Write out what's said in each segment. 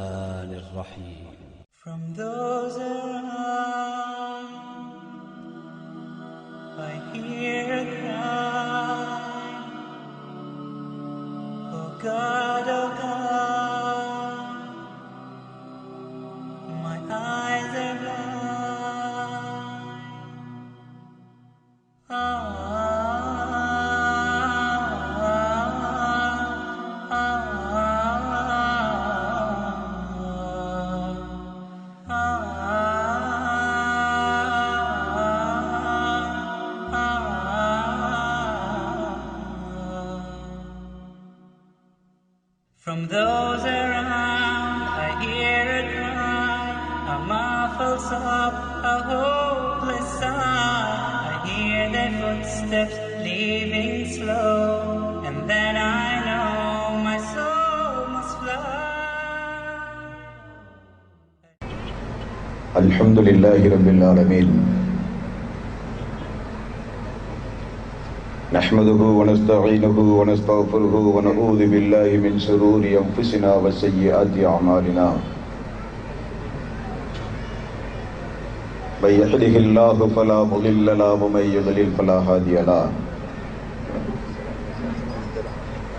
الرحمن الرحيم. From those around I hear a cry, oh God, my eyes are From those around I hear a cry, a muffled sob, a hopeless sigh. I hear their footsteps leaving slow, and then I know my soul must fly. Alhamdulillahi Rabbil Alameen. نحمده ونستعينه ونستغفره ونعوذ بالله من شرور أنفسنا وسيئات أعمالنا. من يهده الله فلا مضل له ومن يضلل فلا هادي له.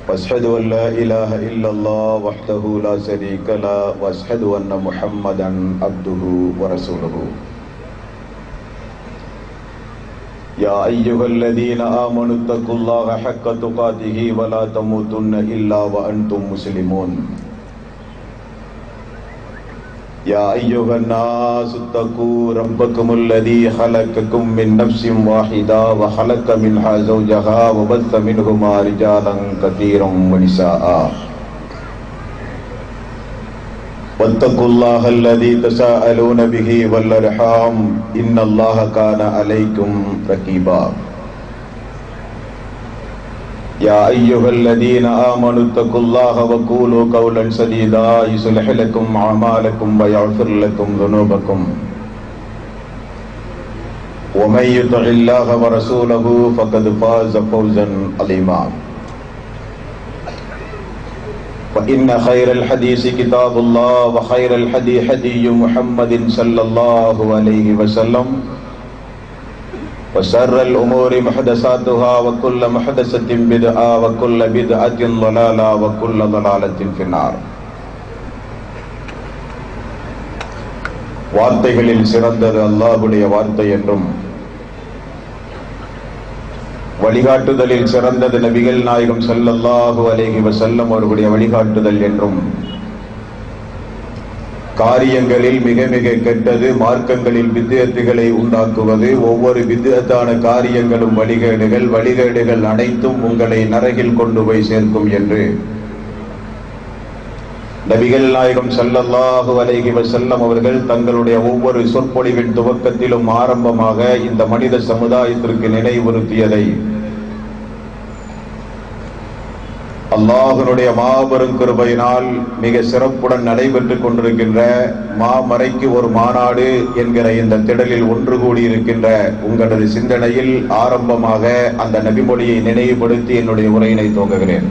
وأشهد أن لا إله إلا الله وحده لا شريك له وأشهد أن محمدا عبده ورسوله. يا أيها الذين آمنوا اتقوا الله حق تقاته ولا تموتن إلا وأنتم مسلمون. يا أيها الناس اتقوا ربكم الذي خلقكم من نفس واحدة وخلق منها زوجها وبث منهما رجالا كثيرا ونساء. واتقوا الله الذي تساءلون به والأرحام إن الله كان عليكم رقيبا. يا أيها الذين آمنوا اتقوا الله وقولوا قولا سديدا يصلح لكم أعمالكم ويغفر لكم ذنوبكم ومن يطع الله ورسوله فقد فاز فوزا عظيما. فإن خير الحديث كتاب الله وخير الهدي هدي محمد صلى الله عليه وسلم وشر الأمور محدثاتها وكل محدثة بدعة وكل بدعة ضلالة وكل ضلالة في النار. வார்த்தைகளில் சிறந்தது அல்லாஹ்வுடைய வார்த்தை என்றும் வழிகாட்டுதலில் சிறந்தது நபிகள் நாயகம் ஸல்லல்லாஹு அலைஹி வஸல்லம் அவர்களுடைய வழிகாட்டுதல் என்றும் காரியங்களில் மிக மிக கெட்டது மார்க்கங்களில் பித்அத்துகளை உண்டாக்குவது, ஒவ்வொரு பித்அத்தான காரியங்களும் வழிகேடுகள் அனைத்தும் உங்களை நரகில் கொண்டு போய் சேர்க்கும் என்று நபிகள் நாயகம் ஸல்லல்லாஹு அலைஹி வஸல்லம் அவர்கள் தங்களுடைய ஒவ்வொரு சொற்பொழிவின் துவக்கத்திலும் ஆரம்பமாக இந்த மனித சமுதாயத்திற்கு நினைவுறுத்தியதை அல்லாஹ்வுடைய மாபெரும் கிருபையினால் மிக சிறப்புடன் நடைபெற்றுக் கொண்டிருக்கின்ற மாமறைக்கு ஒரு மாநாடு என்கிற இந்த திடலில் ஒன்று கூடியிருக்கின்ற உங்களது சிந்தனையில் ஆரம்பமாக அந்த நபிமொழியை நினைவுபடுத்தி என்னுடைய உரையினை துவங்குகிறேன்.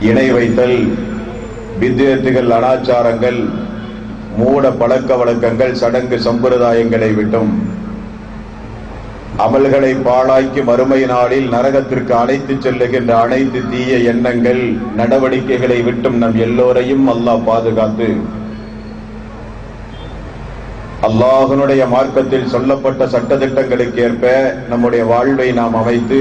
இணை வைத்தல், பித்அத்துகள், அனாச்சாரங்கள், மூட பழக்க வழக்கங்கள், சடங்கு சம்பிரதாயங்களை விட்டும் அமல்களை பாழாக்கி மறுமை நாளில் நரகத்திற்கு அழைத்து செல்லுகின்ற அனைத்து தீய எண்ணங்கள், நடவடிக்கைகளை விட்டும் நம் எல்லோரையும் அல்லாஹ் பாதுகாத்து அல்லாஹ்வுடைய மார்க்கத்தில் சொல்லப்பட்ட சட்டதிட்டங்களுக்கு ஏற்ப நம்முடைய வாழ்வை நாம் அமைத்து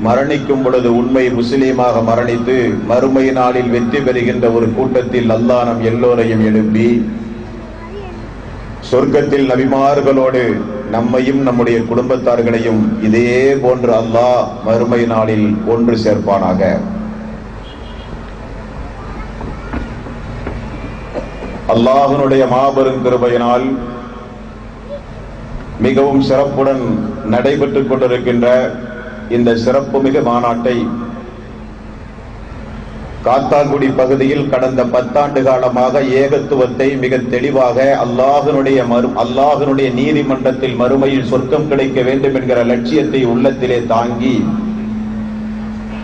மரணிக்கும் பொழுது உண்மை முஸ்லீமாக மரணித்து மறுமை நாளில் வெற்றி பெறுகின்ற ஒரு கூட்டத்தில் அல்லாஹ் நம் எல்லோரையும் எழுப்பி சொர்க்கத்தில் நபிமார்களோடு நம்மையும் நம்முடைய குடும்பத்தார்களையும் இதே போன்று அல்லாஹ் மறுமை நாளில் ஒன்று சேர்ப்பானாக. அல்லாஹ்வுடைய மாபெரும் கிருபையினால் மிகவும் சிறப்புடன் நடைபெற்றுக் கொண்டிருக்கின்ற இந்த சிறப்புமிகு மாநாட்டை காத்தாங்குடி பகுதியில் கடந்த 10 ஆண்டு காலமாக ஏகத்துவத்தை மிக தெளிவாக அல்லாஹ்வுடைய நீதிமன்றத்தில் மறுமையில் சொர்க்கம் கிடைக்க வேண்டும் என்கிற லட்சியத்தை உள்ளத்திலே தாங்கி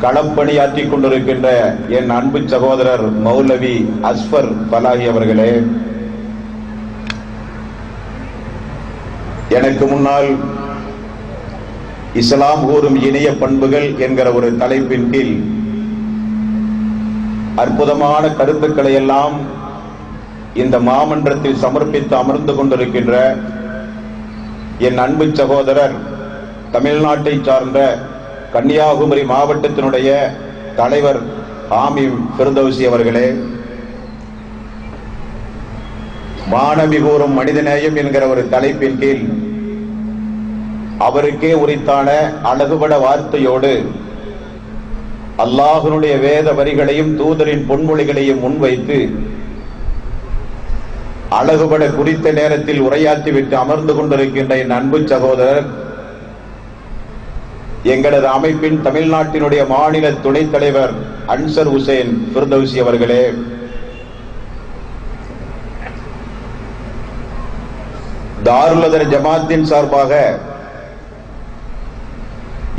களப்பணியாற்றிக் கொண்டிருக்கின்ற என் அன்பு சகோதரர் மௌலவி அஸ்பர் பலாஹி அவர்களே, எனக்கு முன்னால் இஸ்லாம் கூறும் இணைய பண்புகள் என்கிற ஒரு தலைப்பின் கீழ் அற்புதமான கருத்துக்களை எல்லாம் இந்த மாமன்றத்தில் சமர்ப்பித்து அமர்ந்து கொண்டிருக்கின்ற என் அன்பு சகோதரர் தமிழ்நாட்டை சார்ந்த கன்னியாகுமரி மாவட்டத்தினுடைய தலைவர் ஆமீம் ஃபிர்தௌசி அவர்களே, மாணவி கூறும் மனிதநேயம் என்கிற ஒரு தலைப்பின் கீழ் அவருக்கே உரித்தான அழகுபட வார்த்தையோடு அல்லாஹ்வுடைய வேத வரிகளையும் தூதரின் பொன்மொழிகளையும் முன்வைத்து அழகுபட குறித்த நேரத்தில் உரையாற்றிவிட்டு அமர்ந்து கொண்டிருக்கின்ற என் அன்பு சகோதரர் எங்களது அமைப்பின் தமிழ்நாட்டினுடைய மாநில துணைத் தலைவர் அன்சர் ஹுசைன் ஃபிர்தௌசி அவர்களே, தாருல் அதர் ஜமாத்தின் சார்பாக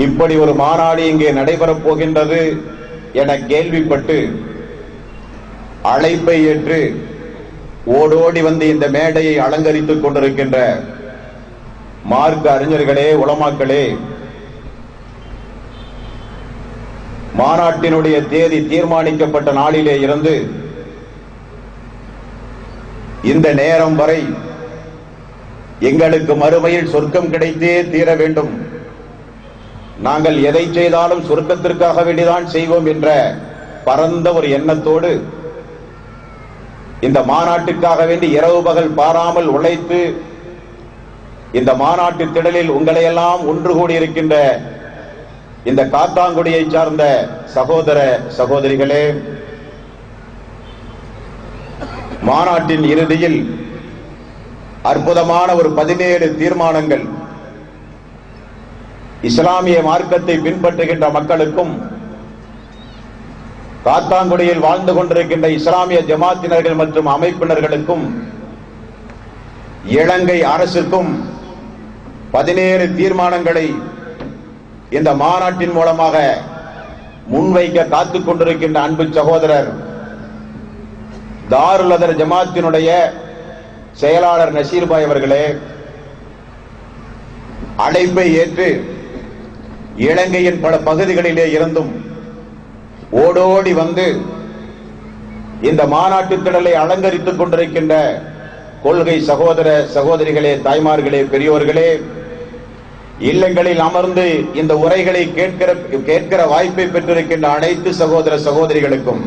இப்படி ஒரு மாநாடு இங்கே நடைபெறப் போகின்றது என கேள்விப்பட்டு அழைப்பை ஏற்று ஓடோடி வந்து இந்த மேடையை அலங்கரித்துக் கொண்டிருக்கின்ற மார்க்க அறிஞர்களே, உலமாக்களே, மாநாட்டினுடைய தேதி தீர்மானிக்கப்பட்ட நாளிலே இருந்து இந்த நேரம் வரை எங்களுக்கு மறுமையில் சொர்க்கம் கிடைத்தே தீர வேண்டும், நாங்கள் எதை செய்தாலும் சொர்க்கத்திற்காக வேண்டிதான் செய்வோம் என்ற பரந்த ஒரு எண்ணத்தோடு இந்த மாநாட்டுக்காக வேண்டி இரவு பகல் பாராமல் உழைத்து இந்த மாநாட்டு திடலில் உங்களையெல்லாம் ஒன்று கூடி இருக்கின்ற இந்த காத்தாங்குடியை சார்ந்த சகோதர சகோதரிகளே, மாநாட்டின் இறுதியில் அற்புதமான ஒரு 17 தீர்மானங்கள் இஸ்லாமிய மார்க்கத்தை பின்பற்றுகின்ற மக்களுக்கும் காத்தாங்குடியில் வாழ்ந்து கொண்டிருக்கின்ற இஸ்லாமிய ஜமாத்தினர்கள் மற்றும் அமைப்பினர்களுக்கும் இலங்கை அரசுக்கும் 17 தீர்மானங்களை இந்த மாநாட்டின் மூலமாக முன்வைக்க காத்துக் கொண்டிருக்கின்ற அன்பு சகோதரர் தாருல் அதர் ஜமாத்தினுடைய செயலாளர் நசீர்பாய் அவர்களே, அழைப்பை ஏற்று இலங்கையின் பல பகுதிகளிலே இருந்தும் ஓடோடி வந்து இந்த மாநாட்டு திடலை அலங்கரித்துக் கொண்டிருக்கின்ற கொள்கை சகோதர சகோதரிகளே, தாய்மார்களே, பெரியோர்களே, இல்லங்களில் அமர்ந்து இந்த உரைகளை கேட்கிற வாய்ப்பை பெற்றிருக்கின்ற அனைத்து சகோதர சகோதரிகளுக்கும்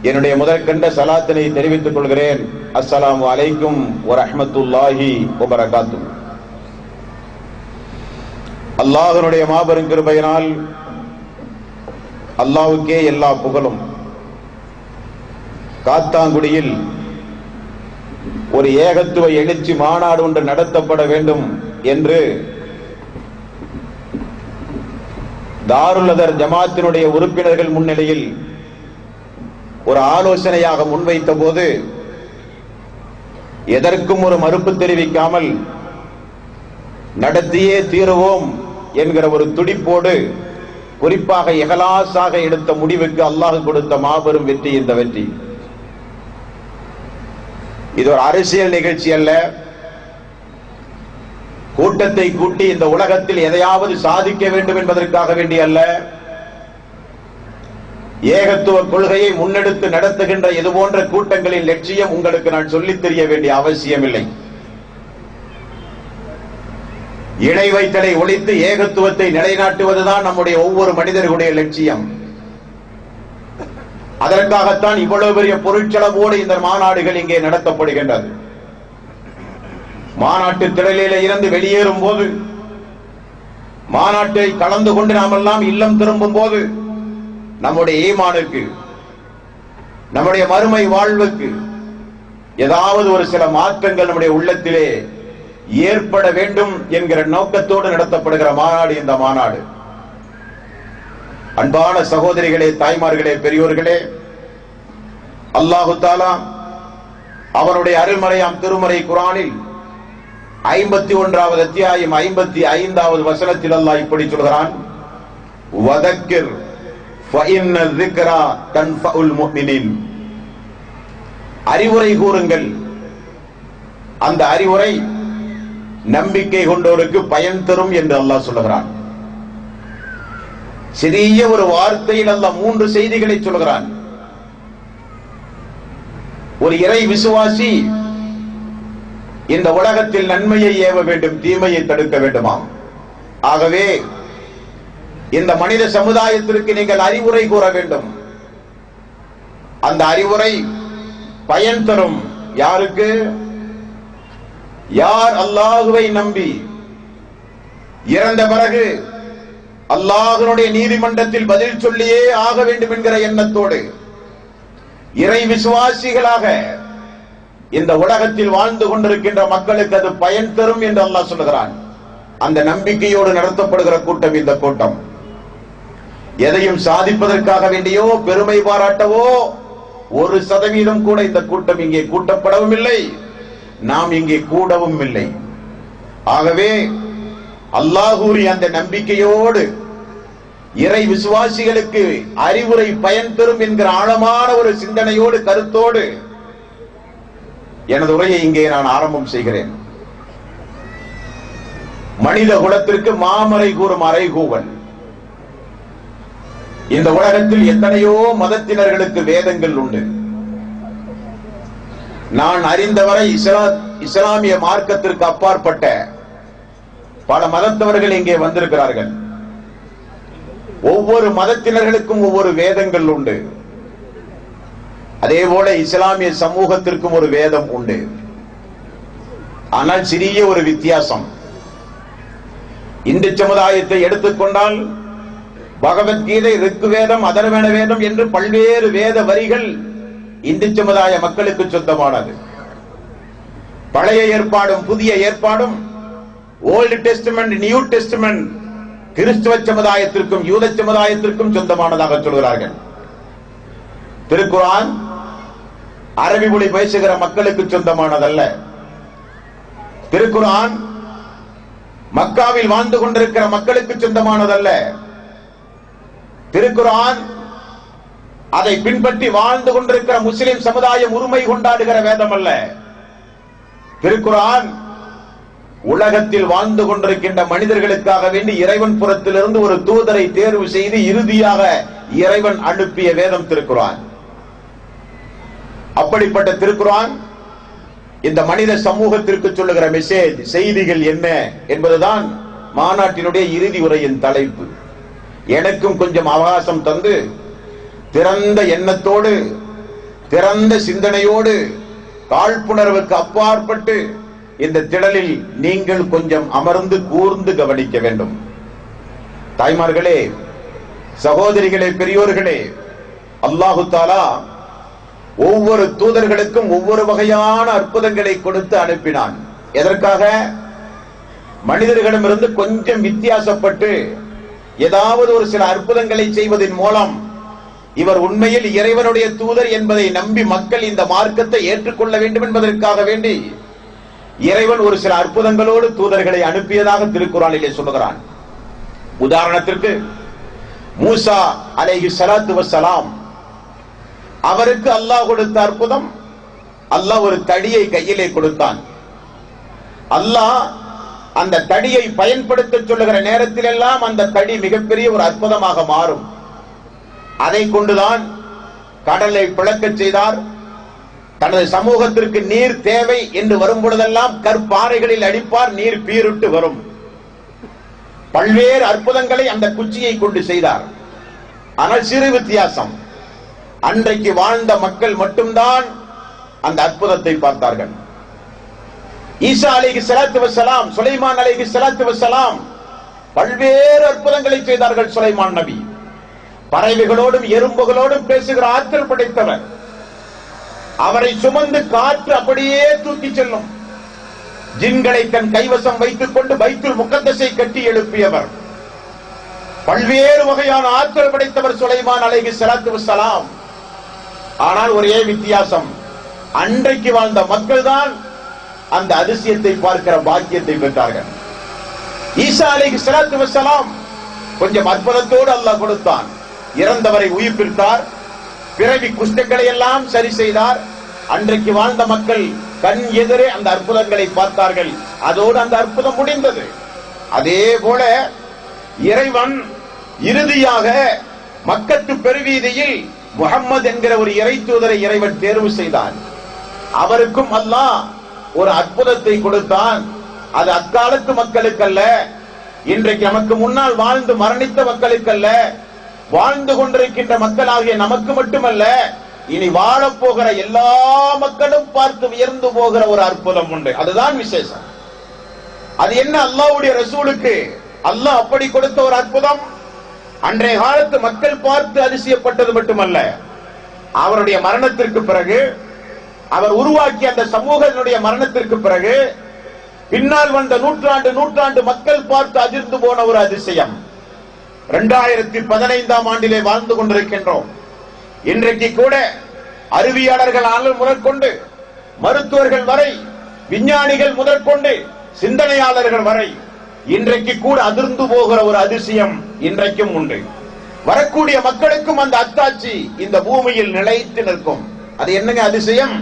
என்னுடைய முதற்கண்ட சலாத்தினை தெரிவித்துக் கொள்கிறேன். அஸ்ஸலாமு அலைக்கும் வரஹ்மத்துல்லாஹி வபரகாத்துஹு. அல்லாஹ்வுடைய மாபெரும் கிருபையினால் அல்லாஹ்வுக்கே எல்லா புகழும். காத்தாங்குடியில் ஒரு ஏகத்துவ எழுச்சி மாநாடு ஒன்று நடத்தப்பட வேண்டும் என்று தாருல் அதர் ஜமாத்தினுடைய உறுப்பினர்கள் முன்னிலையில் ஒரு ஆலோசனையாக முன்வைத்த போது எதற்கும் ஒரு மறுப்பு தெரிவிக்காமல் நடத்தியே தீருவோம் என்கிற ஒரு துடிப்போடு, குறிப்பாக இஹ்லாஸாக எடுத்த முடிவுக்கு அல்லாஹ் கொடுத்த மாபெரும் வெற்றி இந்த வெற்றி. இது ஒரு அரசியல் நிகழ்ச்சி அல்ல. கூட்டத்தை கூட்டி இந்த உலகத்தில் எதையாவது சாதிக்க வேண்டும் என்பதற்காக வேண்டி அல்ல. ஏகத்துவ கொள்கையை முன்னெடுத்து நடத்துகின்ற இது போன்ற கூட்டங்களின் லட்சியம் உங்களுக்கு நான் சொல்லித் தெரிய வேண்டிய அவசியமில்லை. இணை வைத்தலை ஒழித்து ஏகத்துவத்தை நிலைநாட்டுவதுதான் நம்முடைய ஒவ்வொரு மனிதர்களுடைய லட்சியம். அதற்காகத்தான் இவ்வளவு பெரிய பொருட்செலவோடு இந்த மாநாடுகள் இங்கே நடத்தப்படுகின்றது. மாநாட்டு திடலிலே இருந்து வெளியேறும் போது, மாநாட்டை கலந்து கொண்டு நாமெல்லாம் இல்லம் திரும்பும் போது, நம்முடைய ஈமானுக்கு, நம்முடைய மறுமை வாழ்வுக்கு ஏதாவது ஒரு சில மாற்றங்கள் நம்முடைய உள்ளத்திலே ஏற்பட வேண்டும் என்கிற நோக்கத்தோடு நடத்தப்படுகிற மாநாடு இந்த மாநாடு. அன்பான சகோதரிகளே, தாய்மார்களே, பெரியோர்களே, அல்லாஹு தஆலா அவருடைய அருள்மறையாம் திருமறை குர்ஆனில் 51வது அத்தியாயம் 55வது வசனத்தில் அல்லாஹ் இப்படி சொல்கிறான்: வதக்கிர் ஃபஇன்ன ذிக்ரா தன்ஃபஉல் முஃமினீன். அறிவுரை கூறுங்கள், அந்த அறிவுரை நம்பிக்கை கொண்டோருக்கு பயன் தரும் என்று அல்லாஹ் சொல்லுகிறான். சிறிய ஒரு வார்த்தையில் அல்லாஹ் 3 செய்திகளை சொல்கிறான். ஒரு இறை விசுவாசி இந்த உலகத்தில் நன்மையை ஏவ வேண்டும், தீமையை தடுக்க வேண்டுமாம். ஆகவே இந்த மனித சமுதாயத்திற்கு நீங்கள் அறிவுரை கூற வேண்டும். அந்த அறிவுரை பயன் தரும். யாருக்கு? யார் அல்லாஹுவை நம்பி இறந்த பிறகு அல்லாஹ்வுடைய நீதிமன்றத்தில் பதில் சொல்லியே ஆக வேண்டும் என்கிற எண்ணத்தோடு இறை விசுவாசிகளாக இந்த உலகத்தில் வாழ்ந்து கொண்டிருக்கின்ற மக்களுக்கு அது பயன் தரும் என்று அல்லாஹ் சொல்லுகிறான். அந்த நம்பிக்கையோடு நடத்தப்படுகிற கூட்டம் இந்த கூட்டம். எதையும் சாதிப்பதற்காக வேண்டியோ பெருமை பாராட்டவோ 1% கூட இந்த கூட்டம் இங்கே கூட்டப்படவும் இல்லை, நாம் இங்கே கூடவும் இல்லை. ஆகவே அல்லாஹ்வுடைய அந்த நம்பிக்கையோடு இறை விசுவாசிகளுக்கு அறிவுரை பயன் தரும் என்கிற ஆழமான ஒரு சிந்தனையோடு கருத்தோடு எனது உரையை இங்கே நான் ஆரம்பம் செய்கிறேன். மனித குலத்திற்கு மாமறை கூறும் அறைகூவல். இந்த உலகத்தில் எத்தனையோ மதத்தினர்களுக்கு வேதங்கள் உண்டு. நான் அறிந்தவரை இஸ்லாமிய மார்க்கத்திற்கு அப்பாற்பட்ட பல மதத்தவர்கள் இங்கே வந்திருக்கிறார்கள். ஒவ்வொரு மதத்தினர்களுக்கும் ஒவ்வொரு வேதங்கள் உண்டு. அதே போல இஸ்லாமிய சமூகத்திற்கும் ஒரு வேதம் உண்டு. ஆனால் சிறிய ஒரு வித்தியாசம். இந்து சமுதாயத்தை எடுத்துக்கொண்டால் பகவத்கீதை, ரிக்கு வேதம், அதர்வண வேதம் என்று பல்வேறு வேத வரிகள் இந்து சமுதாய மக்களுக்கு சொந்தமானது. பழைய ஏற்பாடும் புதிய ஏற்பாடும், ஓல்டு டெஸ்டமெண்ட், நியூ டெஸ்டமெண்ட் கிறிஸ்துவ சமுதாயத்திற்கும் யூத சமுதாயத்திற்கும் சொந்தமானதாக சொல்கிறார்கள். திருக்குர்ஆன் அரபி மொழி பேசுகிற மக்களுக்கு சொந்தமானதல்ல. திருக்குர்ஆன் மக்காவில் வாழ்ந்து கொண்டிருக்கிற மக்களுக்கு சொந்தமானதல்ல. திருக்குர்ஆன் அதை பின்பற்றி வாழ்ந்து கொண்டிருக்கிற முஸ்லிம் சமுதாயம் உரிமை கொண்டாடுகிற வேதம் அல்ல. திருக்குர்ஆன் உலகத்தில் வாழ்ந்து கொண்டிருக்கின்ற மனிதர்களுக்காக வேண்டி இறைவன் புறத்திலிருந்து ஒரு தூதரை தேர்வு செய்து இறுதியாக இறைவன் அனுப்பிய வேதம் திருக்குர்ஆன். அப்படிப்பட்ட திருக்குர்ஆன் இந்த மனித சமூகத்திற்கு சொல்லுகிற மெசேஜ், செய்திகள் என்ன என்பதுதான் மாநாட்டினுடைய இறுதி உரையின் தலைப்பு. எனக்கும் கொஞ்சம் அவகாசம் தந்து திறந்த எண்ணத்தோடு, திறந்த சிந்தனையோடு, காழ்ப்புணர்வுக்கு அப்பாற்பட்டு இந்த திடலில் நீங்கள் கொஞ்சம் அமர்ந்து கூர்ந்து கவனிக்க வேண்டும். தாய்மார்களே, சகோதரிகளே, பெரியோர்களே, அல்லாஹு தஆலா ஒவ்வொரு தூதர்களுக்கும் ஒவ்வொரு வகையான அற்புதங்களை கொடுத்து அனுப்பினான். எதற்காக? மனிதர்களிடமிருந்து கொஞ்சம் வித்தியாசப்பட்டு ஏதாவது ஒரு சில அற்புதங்களை செய்வதன் மூலம் இவர் உண்மையில் இறைவனுடைய தூதர் என்பதை நம்பி மக்கள் இந்த மார்க்கத்தை ஏற்றுக்கொள்ள வேண்டும் என்பதற்காக வேண்டி இறைவன் ஒரு சில அற்புதங்களோடு தூதர்களை அனுப்பியதாக திருக்குர்ஆனிலே சொல்லுகிறான். உதாரணத்திற்கு மூசா அலைஹிஸ்ஸலாத்து வஸ்ஸலாம், அவருக்கு அல்லாஹ் கொடுத்த அற்புதம், அல்லாஹ் ஒரு தடியை கையிலே கொடுத்தான். அல்லாஹ் அந்த தடியை பயன்படுத்த சொல்லுகிற நேரத்தில் எல்லாம் அந்த தடி மிகப்பெரிய ஒரு அற்புதமாக மாறும். அதை கொண்டுதான் கடலை பிளக்கச் செய்தார். தனது சமூகத்திற்கு நீர் தேவை என்று வரும் பொழுதெல்லாம் கற்பாறைகளில் அடிப்பார், நீர் பீருட்டு வரும். பல்வேறு அற்புதங்களை அந்த குச்சியை கொண்டு செய்தார். ஆனால் சிறு வித்தியாசம், அன்றைக்கு வாழ்ந்த மக்கள் மட்டும்தான் அந்த அற்புதத்தை பார்த்தார்கள். ஈசா அலைஹிஸ்ஸலாத்து வஸ்ஸலாம், சுலைமான் அலைஹிஸ்ஸலாத்து வஸ்ஸலாம் பல்வேறு அற்புதங்களை செய்தார்கள். சுலைமான் நபி பறவைகளோடும் எறும்புகளோடும் பேசுகிற ஆற்றல் படைத்தவர். அவரை சுமந்து காற்று அப்படியே தூக்கி செல்லும். ஜின்களை தன் கைவசம் வைத்துக் கொண்டு பைத்துல் முகத்தஸை கட்டி எழுப்பியவர். பல்வேறு வகையான ஆற்றல் படைத்தவர் சுலைமான் அலைஹிஸ்ஸலாத்து வஸ்ஸலாம். ஆனால் ஒரே வித்தியாசம், அன்றைக்கு வாழ்ந்த மக்கள் தான் அந்த அதிசயத்தை பார்க்கிற பாக்கியத்தை பெற்றார்கள். ஈசா அலைஹிஸ்ஸலாத்து வஸ்ஸலாம் கொஞ்சம் அற்புதத்தோடு அல்லாஹ் கொடுத்தான். இறந்தவரை உயிர்ப்பித்தார், பிறவி குஷ்டங்களை எல்லாம் சரி செய்தார். அன்றைக்கு வாழ்ந்த மக்கள் கண் எதிரே அந்த அற்புதங்களை பார்த்தார்கள். அதோடு அந்த அற்புதம் முடிந்தது. அதே போல இறைவன் இறுதியாக மக்கத்து பெருவீதியில் முஹம்மது என்கிற ஒரு இறை தூதரை இறைவன் தேர்வு செய்தான். அவருக்கும் அல்லாஹ் ஒரு அற்புதத்தை கொடுத்தான். அது அக்காலத்து மக்களுக்கல்ல, இன்றைக்கு நமக்கு முன்னால் வாழ்ந்து மரணித்த மக்களுக்கல்ல, வாழ்ந்து கொண்டிருக்கின்ற மக்களாகிய நமக்கு மட்டுமல்ல, இனி வாழப்போகிற எல்லா மக்களும் பார்த்து உயர்ந்து போகிற ஒரு அற்புதம் உண்டு. அதுதான் விசேஷம். அது என்ன? அல்லாஹ்வுடைய ரசூலுக்கு அல்லாஹ் அப்படி கொடுத்த ஒரு அற்புதம். அன்றைய காலத்து மக்கள் பார்த்து அதிசயப்பட்டது மட்டுமல்ல, அவருடைய மரணத்திற்கு பிறகு, அவர் உருவாக்கிய அந்த சமூகத்தினுடைய மரணத்திற்கு பிறகு பின்னால் வந்த நூற்றாண்டு மக்கள் பார்த்து அதிர்ந்து போன ஒரு அதிசயம். 2015ஆம் ஆண்டிலே வாழ்ந்து கொண்டிருக்கின்றோம். இன்றைக்கு கூட அறிவியலாளர்கள் முதற்கொண்டு மருத்துவர்கள் வரை, விஞ்ஞானிகள் முதற்கொண்டு சிந்தனையாளர்கள் வரை இன்றைக்கு கூட அதிர்ந்து போகிற ஒரு அதிசயம் இன்றைக்கும் உண்டு. வரக்கூடிய மக்களுக்கும் அந்த அத்தாட்சி இந்த பூமியில் நிலைத்து நிற்கும். அது என்னங்க அதிசயம்?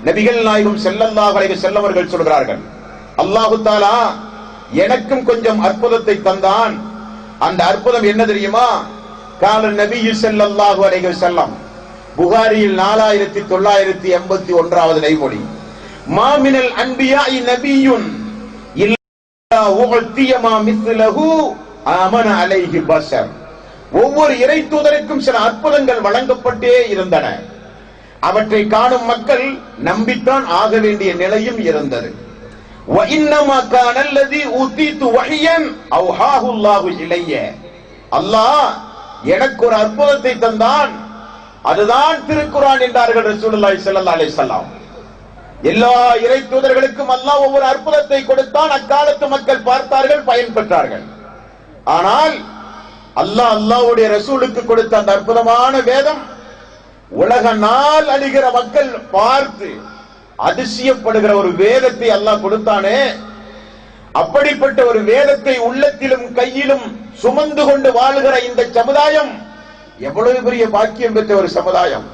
நபிகள் நாயகம் ஸல்லல்லாஹு அலைஹி வஸல்லம் அவர்கள் சொல்கிறார்கள், அல்லாஹு தஆலா எனக்கும் கொஞ்சம் அற்புதத்தை தந்தான். அந்த அற்புதம் என்ன தெரியுமா? கால நபி ஸல்லல்லாஹு அலைஹி வஸல்லம், புகாரியில் 4981வது நைமொழி, மா மினல் அன்பியாஇ நபியுன் இல்லா உஅத்திய மா மிஸ்லஹு ஆமன அலைஹி பஷர். ஒவ்வொரு இறை தூதருக்கும் சில அற்புதங்கள் வழங்கப்பட்டே இருந்தன. அவற்றை காணும் மக்கள் நம்பித்தான் ஆக வேண்டிய நிலையும் இருந்தது. وَإِنَّمَا كَانَ الَّذِي أُوتِيتُ وَحْيًا أَوْحَاهُ اللَّهُ إِلَيَّ. அல்லாஹ் எனக்கு ஒரு அற்புதத்தை தந்தான், அதுதான் திருக்குர்ஆன் என்றார்கள் ரசூலுல்லாஹி ஸல்லல்லாஹு அலைஹி வஸல்லம். எல்லா இறை தூதர்களுக்கும் அல்லாஹ் ஒவ்வொரு அற்புதத்தை கொடுத்தான். அக்காலத்து மக்கள் பார்த்தார்கள், பயன் பெற்றார்கள். ஆனால் அல்லாஹ்வுடைய ரசூலுக்கு கொடுத்த அந்த அற்புதமான வேதம் உலக நாள் அழிகிற மக்கள் பார்த்து அதிசயப்படுகிற ஒரு வேதத்தை அல்லாஹ் கொடுத்தானே, அப்படிப்பட்ட ஒரு வேதத்தை உள்ளத்திலும் கையிலும் சுமந்து கொண்டு வாழுகிற இந்த சமுதாயம் எவ்வளவு பெரிய பாக்கியம் பெற்ற ஒரு சமுதாயம்.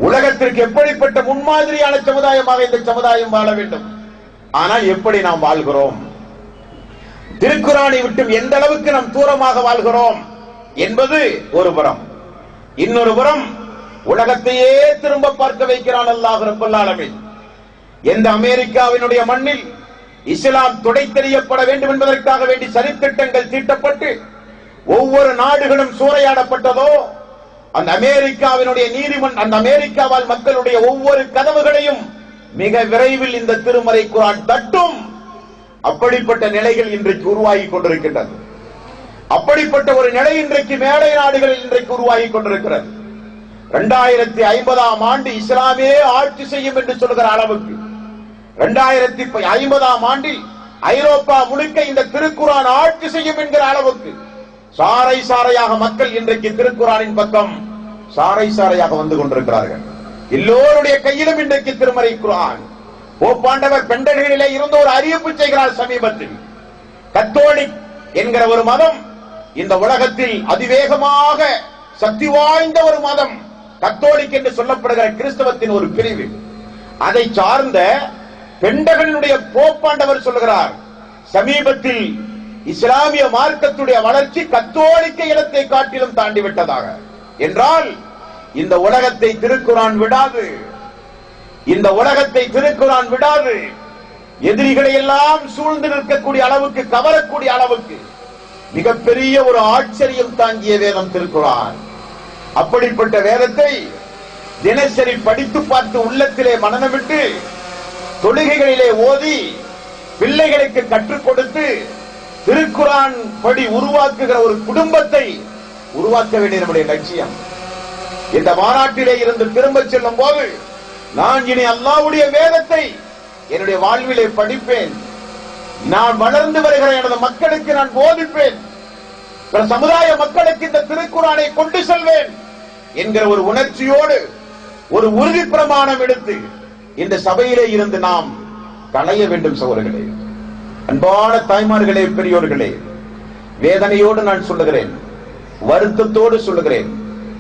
உலகத்திற்கு எப்படிப்பட்ட முன்மாதிரியான சமுதாயமாக இந்த சமுதாயம் வாழ வேண்டும். ஆனால் எப்படி நாம் வாழ்கிறோம், திருக்குர்ஆனை விட்டு எந்த அளவுக்கு நாம் தூரமாக வாழ்கிறோம் என்பது ஒரு புறம். இன்னொரு புறம் உலகத்தையே திரும்ப பார்க்க வைக்கிறான் அல்லாஹ் ரப்பல் ஆலமீன். எந்த அமெரிக்காவினுடைய மண்ணில் இஸ்லாம் துடைத்தெறியப்பட வேண்டும் என்பதற்காக வேண்டி சதித்திட்டங்கள் தீட்டப்பட்டு ஒவ்வொரு நாடுகளும் சூறையாடப்பட்டதோ, அந்த அமெரிக்காவினுடைய அந்த அமெரிக்காவால் மக்களுடைய ஒவ்வொரு கதவுகளையும் மிக விரைவில் இந்த திருமறை குர்ஆன் தட்டும். அப்படிப்பட்ட நிலைகள் இன்றைக்கு உருவாகி கொண்டிருக்கின்றது. அப்படிப்பட்ட ஒரு நிலை இன்றைக்கு மேலை நாடுகளில் இன்றைக்கு உருவாகி கொண்டிருக்கிறது. 2050ஆம் ஆண்டு இஸ்லாமே ஆட்சி செய்யும் என்று சொல்கிற அளவுக்கு, 2050ஆம் ஆண்டில் ஐரோப்பா முழுக்க இந்த திருக்குர்ஆன் ஆட்சி செய்யும் என்கிற அளவுக்கு சாறை சாறையாக மக்கள் இன்றைக்கு திருக்குர்ஆனின் பக்கம் சாறை சாறையாக வந்து கொண்டிருக்கிறார்கள். எல்லோருடைய கையிலும் இன்றைக்கு திருமறை குர்ஆன். போப்பாண்டவர் பெண்டகளிலே இருந்து ஒரு அறிவிப்பு செய்கிறார் சமீபத்தில். கத்தோலிக் என்கிற ஒரு மதம் இந்த உலகத்தில் அதிவேகமாக சக்தி வாய்ந்த ஒரு மதம், கத்தோலிக் என்று சொல்லப்படுகிற கிறிஸ்தவத்தின் ஒரு பிரிவு. அதை சார்ந்த பெண்டகனுடைய போப்பாண்டவர் சொல்லுகிறார், சமீபத்தில் இஸ்லாமிய மார்க்கத்துடைய வளர்ச்சி கத்தோலிக்க இடத்தை காட்டிலும் தாண்டிவிட்டதாக. என்றால் இந்த உலகத்தை திருக்குர்ஆன் விடாது, இந்த உலகத்தை திருக்குர்ஆன் விடாது. எதிரிகளை எல்லாம் சூழ்ந்து நிற்கக்கூடிய அளவுக்கு, கவரக்கூடிய அளவுக்கு மிகப்பெரிய ஒரு ஆச்சரியம் தாங்கிய வேதம் திருக்குர்ஆன். அப்படிப்பட்ட வேதத்தை தினசரி படித்து பார்த்து உள்ளத்திலே மனனமிட்டு தொழுகைகளிலே ஓதி பிள்ளைகளுக்கு கற்றுக் கொடுத்து திருக்குர்ஆன் படி உருவாக்குகிற ஒரு குடும்பத்தை உருவாக்க வேண்டிய நம்முடைய லட்சியம். இந்த மாநாட்டிலே இருந்து திரும்ப செல்லும் போது நான் இனி அல்லாஹ்வுடைய வேதத்தை என்னுடைய வாழ்விலே படிப்பேன், நான் வளர்ந்து வருகிற எனது மக்களுக்கு நான் போதிப்பேன், சமுதாய மக்களுக்கு இந்த திருக்குர்ஆனை கொண்டு செல்வேன் என்கிற ஒரு உணர்ச்சியோடு ஒரு உறுதி பிரமாணம் எடுத்து இந்த சபையிலே இருந்து நாம் களைய வேண்டும். சகோதரர்களே, அன்பான தாய்மார்களே, பெரியோர்களே, வேதனையோடு நான் சொல்லுகிறேன், வருத்தத்தோடு சொல்லுகிறேன்,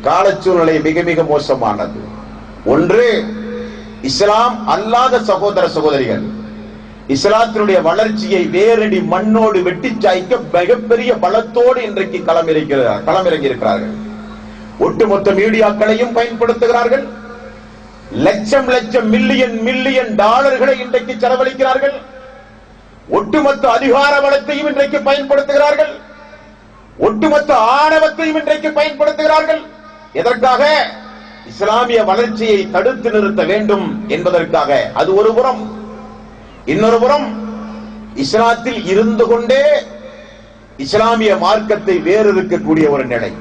காலச்சூழ்நிலை மிக மிக மோசமானது. ஒன்று, இஸ்லாம் அல்லாத சகோதர சகோதரிகள் இஸ்லாத்தினுடைய வளர்ச்சியை வேரடி மண்ணோடு வெட்டி சாய்க்க மிகப்பெரிய பலத்தோடு இன்றைக்கு களமிறங்கி இருக்கிறார்கள். ஒட்டுமொத்த மீடியாக்களையும் பயன்படுத்துகிறார்கள். லட்சம் லட்சம் மில்லியன் மில்லியன் டாலர்களை இன்றைக்கு செலவழிக்கிறார்கள். ஒட்டுமொத்த அதிகார பலத்தையும் இன்றைக்கு பயன்படுத்துகிறார்கள். ஒட்டுமொத்த ஆணவத்தையும் இன்றைக்கு பயன்படுத்துகிறார்கள். எதற்காக? இஸ்லாமிய வளர்ச்சியை தடுத்து நிறுத்த வேண்டும் என்பதற்காக. அது ஒரு புறம். இன்னொரு புறம், இஸ்லாத்தில் இருந்து கொண்டே இஸ்லாமிய மார்க்கத்தை வேறு இருக்கக்கூடிய ஒரு நிலை.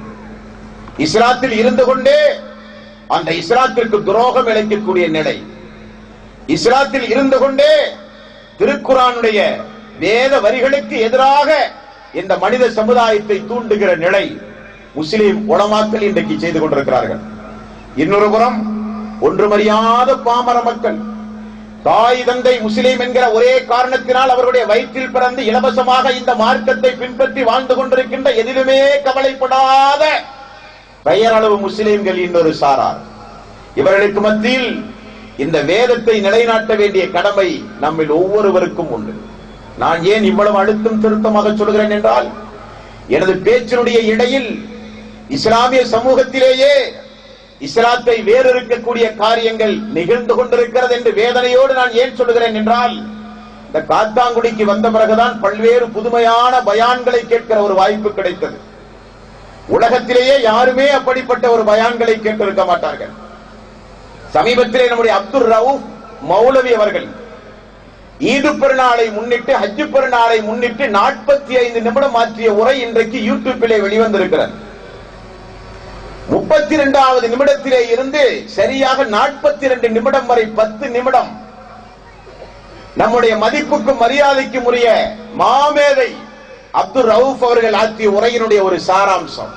இஸ்லாத்தில் இருந்து கொண்டே அந்த இஸ்லாத்திற்கு துரோகம் இழைக்கக்கூடிய நிலை. இஸ்லாத்தில் இருந்து கொண்டே திருக்குர்ஆனுடைய வேத வரிகளுக்கு எதிராக இந்த மனித சமுதாயத்தை தூண்டுகிற நிலை முஸ்லிம் உலமாக்கள் இன்றைக்கு செய்து கொண்டிருக்கிறார்கள். இன்னொரு புறம், ஒன்றுமறியாத பாமர மக்கள், தாய் தந்தை முஸ்லிம் என்கிற ஒரே காரணத்தினால் அவர்களுடைய வயிற்றில் பிறந்து இலவசமாக இந்த மார்க்கத்தை பின்பற்றி வாழ்ந்து கொண்டிருக்கின்ற, எதிலுமே கவலைப்படாத பெயரளவு முஸ்லிம்கள் இன்னொரு சாரார். இவர்களுக்கு மத்தியில் இந்த வேதத்தை நிலைநாட்ட வேண்டிய கடமை நம்மில் ஒவ்வொருவருக்கும் உண்டு. நான் ஏன் இவ்வளவு அழுத்தம் திருத்தமாக சொல்கிறேன் என்றால், எனது பேச்சினுடைய இடையில் இஸ்லாமிய சமூகத்திலேயே இஸ்லாத்தை வேறு இருக்கக்கூடிய காரியங்கள் நிகழ்ந்து கொண்டிருக்கிறது என்று வேதனையோடு நான் ஏன் சொல்கிறேன் என்றால், இந்த காத்தாங்குடிக்கு வந்த பிறகுதான் பல்வேறு புதுமையான பயான்களை கேட்கிற ஒரு வாய்ப்பு கிடைத்தது. உலகத்திலேயே யாருமே அப்படிப்பட்ட ஒரு பயான்களை கேட்டிருக்க மாட்டார்கள். சமீபத்திலே நம்முடைய அப்துல் ரவுப் மௌலவி அவர்கள் ஈது பெருநாளை முன்னிட்டு, ஹஜ் பெருநாளை முன்னிட்டு 45 நிமிடம் ஆற்றிய உரை இன்றைக்கு யூடியூப்பிலே வெளிவந்திருக்கிறது. 32வது நிமிடத்திலே இருந்து சரியாக 42 நிமிடம் வரை 10 நிமிடம் நம்முடைய மதிப்புக்கும் மரியாதைக்கும் உரிய மாமேதை அப்துல் ரவுப் அவர்கள் ஆற்றிய உரையினுடைய ஒரு சாராம்சம்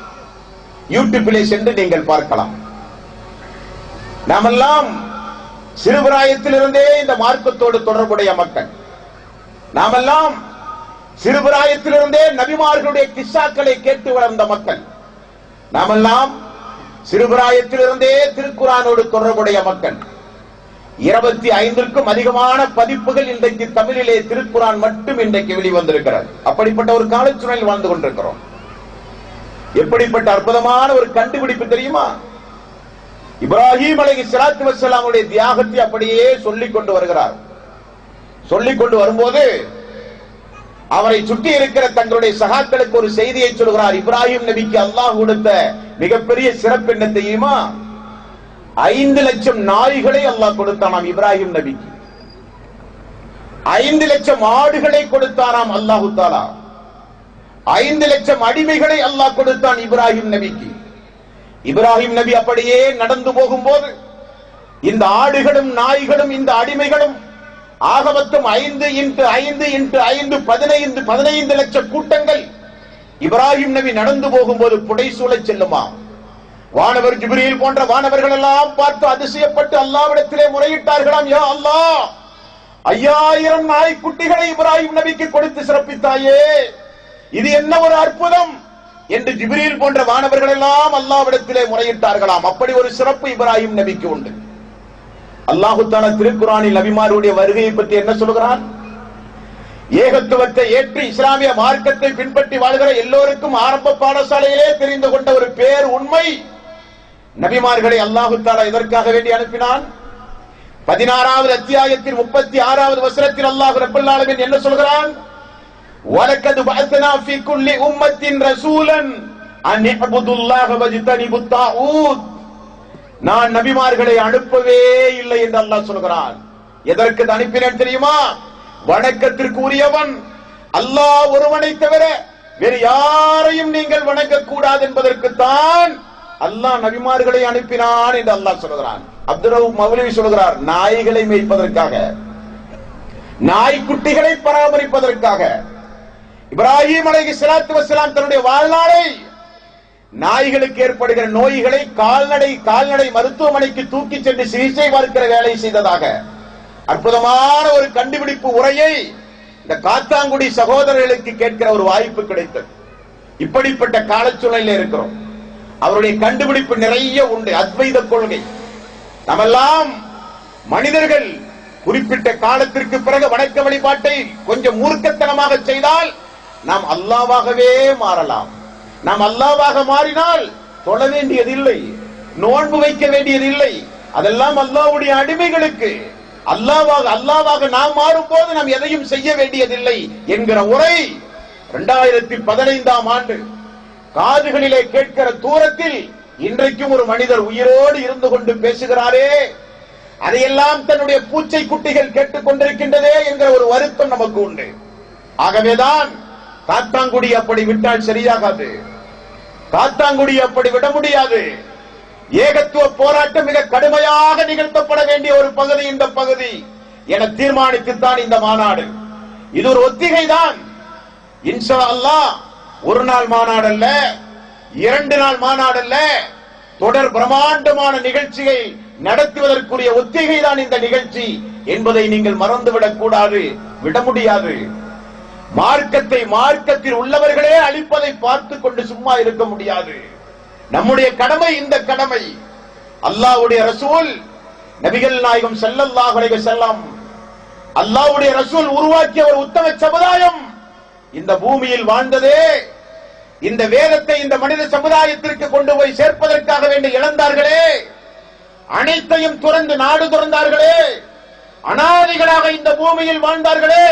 யூடியூப்பிலே சென்று நீங்கள் பார்க்கலாம். நாமெல்லாம் சிறுபிராயத்திலிருந்தே இந்த மார்க்கத்தோடு தொடர்புடைய மக்கள். நாமெல்லாம் சிறுபிராயத்திலிருந்தே நபிமார்களுடைய கிஸ்ஸாக்களை கேட்டு வளர்ந்த மக்கள். நாமெல்லாம் சிறுபிராயத்திலிருந்தே திருக்குர்ஆனோடு தொடர்புடைய மக்கள். 25க்கும் அதிகமான பதிப்புகள் இன்றைக்கு தமிழிலே திருக்குர்ஆன் மட்டும் இன்றைக்கு வெளிவந்திருக்கிறது. அப்படிப்பட்ட ஒரு காலச்சூழலில் வாழ்ந்து கொண்டிருக்கிறோம். எப்படிப்பட்ட அற்புதமான ஒரு கண்டுபிடிப்பு தெரியுமா? இப்ராஹிம் அலைஹிஸ்ஸலாத்து வஸ்ஸலாமுடைய தியாகத்தை அப்படியே சொல்லிக் கொண்டு வருகிறார். சொல்லிக் கொண்டு வரும்போது அவரை சுற்றி இருக்கிற தங்களுடைய சகாக்களுக்கு ஒரு செய்தியை சொல்கிறார். இப்ராஹிம் நபிக்கு அல்லாஹ் கொடுத்த மிகப்பெரிய சிறப்பு என்ன தெரியுமா? 5 லட்சம் நாய்களை அல்லாஹ் கொடுத்தானாம் இப்ராஹிம் நபிக்கு. 5 லட்சம் ஆடுகளை கொடுத்தாராம் அல்லாஹு தஆலா. 5 லட்சம் அடிமைகளை அல்லாஹ் கொடுத்தான் இப்ராஹிம் நபிக்கு. இப்ராஹிம் நபி அப்படியே நடந்து போகும்போது இந்த ஆடுகளும் நாய்களும் இந்த அடிமைகளும் ஆக மொத்தம் 5 × 5 × 5 15 லட்சம் கூட்டங்கள் இப்ராஹிம் நபி நடந்து போகும்போது புடைசூழ செல்லுமா? வானவர் ஜிப்ரீல் போன்ற வானவர்கள் எல்லாம் பார்த்து அதிசயப்பட்டு அல்லாஹ்விடத்திலே முறையிட்டார்களாம், யா அல்லாஹ், 5000 நாய்க்குட்டிகளை இப்ராஹிம் நபிக்கு கொடுத்து சிறப்பித்தாயே, இது என்ன ஒரு அற்புதம் என்று ஜிப்ரீல் போன்ற வானவர்கள் எல்லாம் அல்லாஹ்விடத்திலே முறையிட்டார்களாம். அப்படி ஒரு சிறப்பு இப்ராஹிம் நபிக்கு உண்டு. அல்லாஹ் தஆலா திருக்குர்ஆனில் நபிமாருடைய வருகையை பற்றி என்ன சொல்கிறான்? ஏகத்துவத்தை ஏற்று இஸ்லாமிய மார்க்கத்தை பின்பற்றி வாழ்கிற எல்லோருக்கும் ஆரம்ப பாடசாலையிலே தெரிந்து கொண்ட ஒரு பேர் உண்மை, நபிமார்களை அல்லாஹ் தஆலா இதற்காக வேண்டி அனுப்பினான். 16வது அத்தியாயத்தின் 36வது வசனத்தில் அல்லாஹ் ரப்பல் ஆலமீன் என்ன சொல்கிறான்? வலக்கத் பஅத்னா ஃபீ குல்லி உம்மத்தின் ரசூலன் அன் இஅ்புதுல்லாஹ வஜ்தனிபுத் தாஊத். நான் நபிமார்களை அனுப்பவே இல்லை என்று அல்லாஹ் சொல்கிறான். எதற்கு அனுப்பினேன் தெரியுமா? வணக்கத்திற்கு உரியவன் அல்லாஹ் ஒருவனை தவிர வேறு யாரையும் நீங்கள் வணங்க கூடாது என்பதற்கு தான் அல்லாஹ் நபிமார்களை அனுப்பினான் என்று அல்லாஹ் சொல்கிறான். அப்துல் ரவுப் மௌலவி சொல்கிறார், நாய்களை மேய்ப்பதற்காக, நாய்க்குட்டிகளை பராமரிப்பதற்காக. இப்ராஹிம் அலைஹிஸ்ஸலாத்து வஸ்ஸலாம் தன்னுடைய வாழ்நாளை நாய்களுக்கு ஏற்படுகிற நோய்களை கால்நடை மருத்துவமனைக்கு தூக்கி சென்று சிகிச்சை பார்க்கிற வேலை செய்ததாக அற்புதமான ஒரு கண்டுபிடிப்பு உரையை இந்த காத்தாங்குடி சகோதரர்களுக்கு கேட்கிற ஒரு வாய்ப்பு கிடைத்தது. இப்படிப்பட்ட காலச்சூழலில் இருக்கிறோம். அவருடைய கண்டுபிடிப்பு நிறைய உண்டு. அத்வைத கொள்கை. நம்மெல்லாம் மனிதர்கள் குறிப்பிட்ட காலத்திற்கு பிறகு வணக்க வழிபாட்டை கொஞ்சம் மூர்க்கத்தனமாக செய்தால் நாம் அல்லாஹ்வாகவே மாறலாம். நாம் அல்லாஹ்வாக மாறினால் தொழ வேண்டியதில்லை, நோன்பு வைக்க வேண்டியதில்லை. அதெல்லாம் அல்லாஹ்வுடைய அடிமைகளுக்கு. அல்லாஹ்வாக நாம் மாறும் போது நாம் எதையும் செய்ய வேண்டியதில்லை என்கிற உரை 2015ஆம் ஆண்டு காதுகளிலே கேட்கிற தூரத்தில் இன்றைக்கும் ஒரு மனிதர் உயிரோடு இருந்து கொண்டு பேசுகிறாரே, அதையெல்லாம் தன்னுடைய பூச்சை குட்டிகள் கேட்டுக் கொண்டிருக்கின்றதே என்கிற ஒரு வருத்தம் நமக்கு உண்டு. ஆகவேதான் காத்தாங்குடி அப்படி விட்டால் சரியாகாது. காத்தாங்குடி அப்படி விட முடியாது. ஏகத்துவ போராட்டம் மிக கடுமையாக நிகழ்த்தப்பட வேண்டிய ஒரு பகுதி இந்த பகுதி என தீர்மானித்துத்தான் இந்த மாநாடு. இது ஒரு ஒத்திகை தான். இன்ஷா அல்லாஹ் ஒரு நாள் மாநாடு அல்ல, 2 நாள் மாநாடு அல்ல, தொடர் பிரம்மாண்டமான நிகழ்ச்சியை நடத்துவதற்குரிய ஒத்திகை தான் இந்த நிகழ்ச்சி என்பதை நீங்கள் மறந்துவிடக் கூடாது, விட முடியாது. மார்க்கத்தை மார்க்கத்தில் உள்ளவர்களே அழிப்பதை பார்த்து கொண்டு சும்மா இருக்க முடியாது. நம்முடைய கடமை இந்த கடமை. அல்லாஹ்வுடைய ரசூல் நபிகள் நாயகம் ஸல்லல்லாஹு அலைஹி வஸல்லம், அல்லாஹ்வுடைய ரசூல் உருவாக்கிய ஒரு உத்தம சமுதாயம் இந்த பூமியில் வாழ்ந்ததே இந்த வேதத்தை இந்த மனித சமுதாயத்திற்கு கொண்டு போய் சேர்ப்பதற்காக வேண்டி இழந்தார்களே, அனைத்தையும் துறந்து நாடு துறந்தார்களே, அனாதைகளாக இந்த பூமியில் வாழ்ந்தார்களே,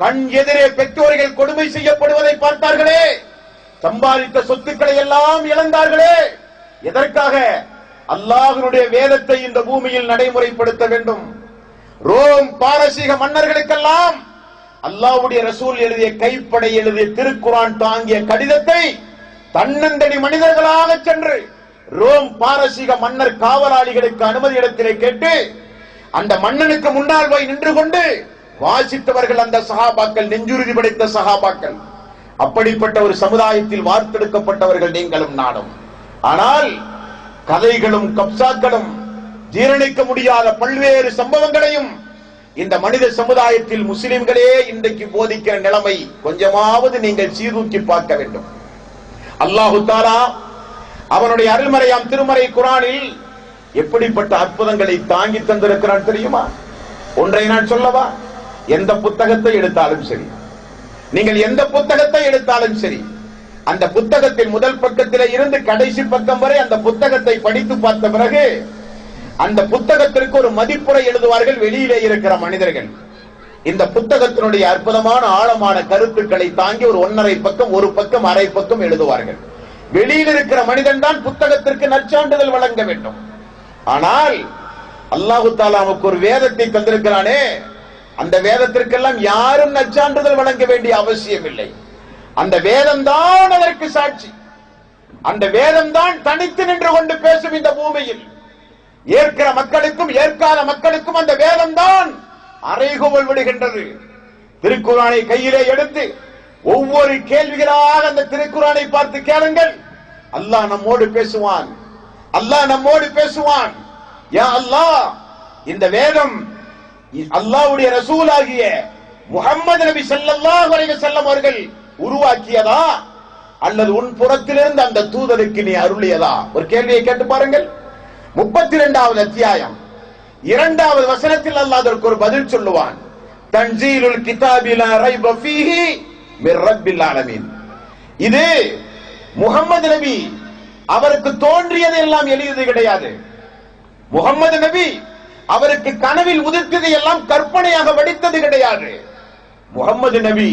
கண் எதிரே பெற்றோர்கள் கொடுமை செய்யப்படுவதை பார்த்தார்களே, சம்பாதித்த சொத்துக்களை எல்லாம் இழந்தார்களே. எதற்காக? அல்லாஹ்வுடைய வேதத்தை இந்த பூமியில் நடைமுறைப்படுத்த வேண்டும். ரோம் பாரசீக மன்னர்களுக்கெல்லாம் அல்லாஹ்வுடைய ரசூல் எழுதிய கைப்படை எழுதிய திருக்குர்ஆன் தாங்கிய கடிதத்தை தன்னந்தனி மனிதர்களாக சென்று ரோம் பாரசீக மன்னர் காவலாளிகளுக்கு அனுமதி இடத்திலே கேட்டு அந்த மன்னனுக்கு முன்னால் போய் நின்று கொண்டு வாசித்தவர்கள் அந்த சஹாபாக்கள், நெஞ்சுறுதி படைத்த சஹாபாக்கள். அப்படிப்பட்ட ஒரு சமுதாயத்தில் வார்த்தெடுக்கப்பட்டவர்கள் நீங்களும் நாடும். ஆனால் கதைகளும் கப்சாக்களும் ஜீரணிக்க முடியாத பல்வேறு சம்பவங்களையும் இந்த மனித சமுதாயத்தில் முஸ்லிம்களே இன்றைக்கு போதிக்கிற நிலைமை கொஞ்சமாவது நீங்கள் சீர்தூக்கி பார்க்க வேண்டும். அல்லாஹு தஆலா அவனுடைய அருள்மறையாம் திருமறை குர்ஆனில் எப்படிப்பட்ட அற்புதங்களை தாங்கி தந்திருக்கிறான் தெரியுமா? ஒன்றை நான் சொல்லவா? எந்த புத்தகத்தை எடுத்தாலும் சரி, நீங்கள் எந்த புத்தகத்தை எடுத்தாலும் சரி, அந்த புத்தகத்தின் முதல் பக்கத்திலே இருந்து கடைசி பக்கம் வரை அந்த புத்தகத்தை படித்து பார்த்த பிறகு அந்த புத்தகத்திற்கு ஒரு மதிப்புரை எழுதுவார்கள் வெளியிலே இருக்கிற மனிதர்கள். இந்த புத்தகத்தினுடைய அற்புதமான ஆழமான கருத்துக்களை தாங்கி ஒரு 1.5 பக்கம், 1 பக்கம், அரை பக்கம் எழுதுவார்கள். வெளியில் இருக்கிற மனிதன் தான் புத்தகத்திற்கு நற்சான்றிதழ் வழங்க வேண்டும். ஆனால் அல்லாஹு தஆலா நமக்கு ஒரு வேதத்தை தந்திருக்கிறானே, அந்த வேதத்திற்கெல்லாம் யாரும் நற்சான்றிதழ் வழங்க வேண்டிய அவசியம் இல்லை. அந்த வேதம் தான் அதற்கு சாட்சி. அந்த வேதம் தான் தனித்து நின்று கொண்டு பேசும் இந்த பூமியில். ஏற்கிற மக்களுக்கும் ஏற்காத மக்களுக்கும் அந்த வேதம் தான் அறைகூவல் விடுகின்றது. திருக்குர்ஆனை கையிலே எடுத்து ஒவ்வொரு கேள்விகளாக அந்த திருக்குர்ஆனை பார்த்து கேளுங்கள். அல்லாஹ் நம்மோடு பேசுவான். அல்லாஹ் நம்மோடு பேசுவான். யா அல்லாஹ், இந்த வேதம் அல்லாஹ்வுடைய ரசூலாகிய முஹம்மது நபி ஸல்லல்லாஹு அலைஹி வஸல்லம் அவர்கள் உருவாக்கியதா அல்லது உன் புறத்திலிருந்து அந்த தூதருக்கு நீ அருளியதா? ஒரு கேள்வியை கேட்டு பாருங்கள். 32வது அத்தியாயம் 2வது வசனத்தில் அல்லாஹ் அதற்கு ஒரு பதில் சொல்லுவான். தன்சீலுல் கிதாபி லா ரைப ஃபீஹி மிர் ரப்பில் ஆலமீன். இது முஹம்மது நபி அவருக்கு தோன்றியது எல்லாம் எழுதியது கிடையாது. முஹம்மது நபி அவருக்கு கனவில் உதிர்த்தது எல்லாம் கற்பனையாக வடித்தது கிடையாது. முஹம்மது நபி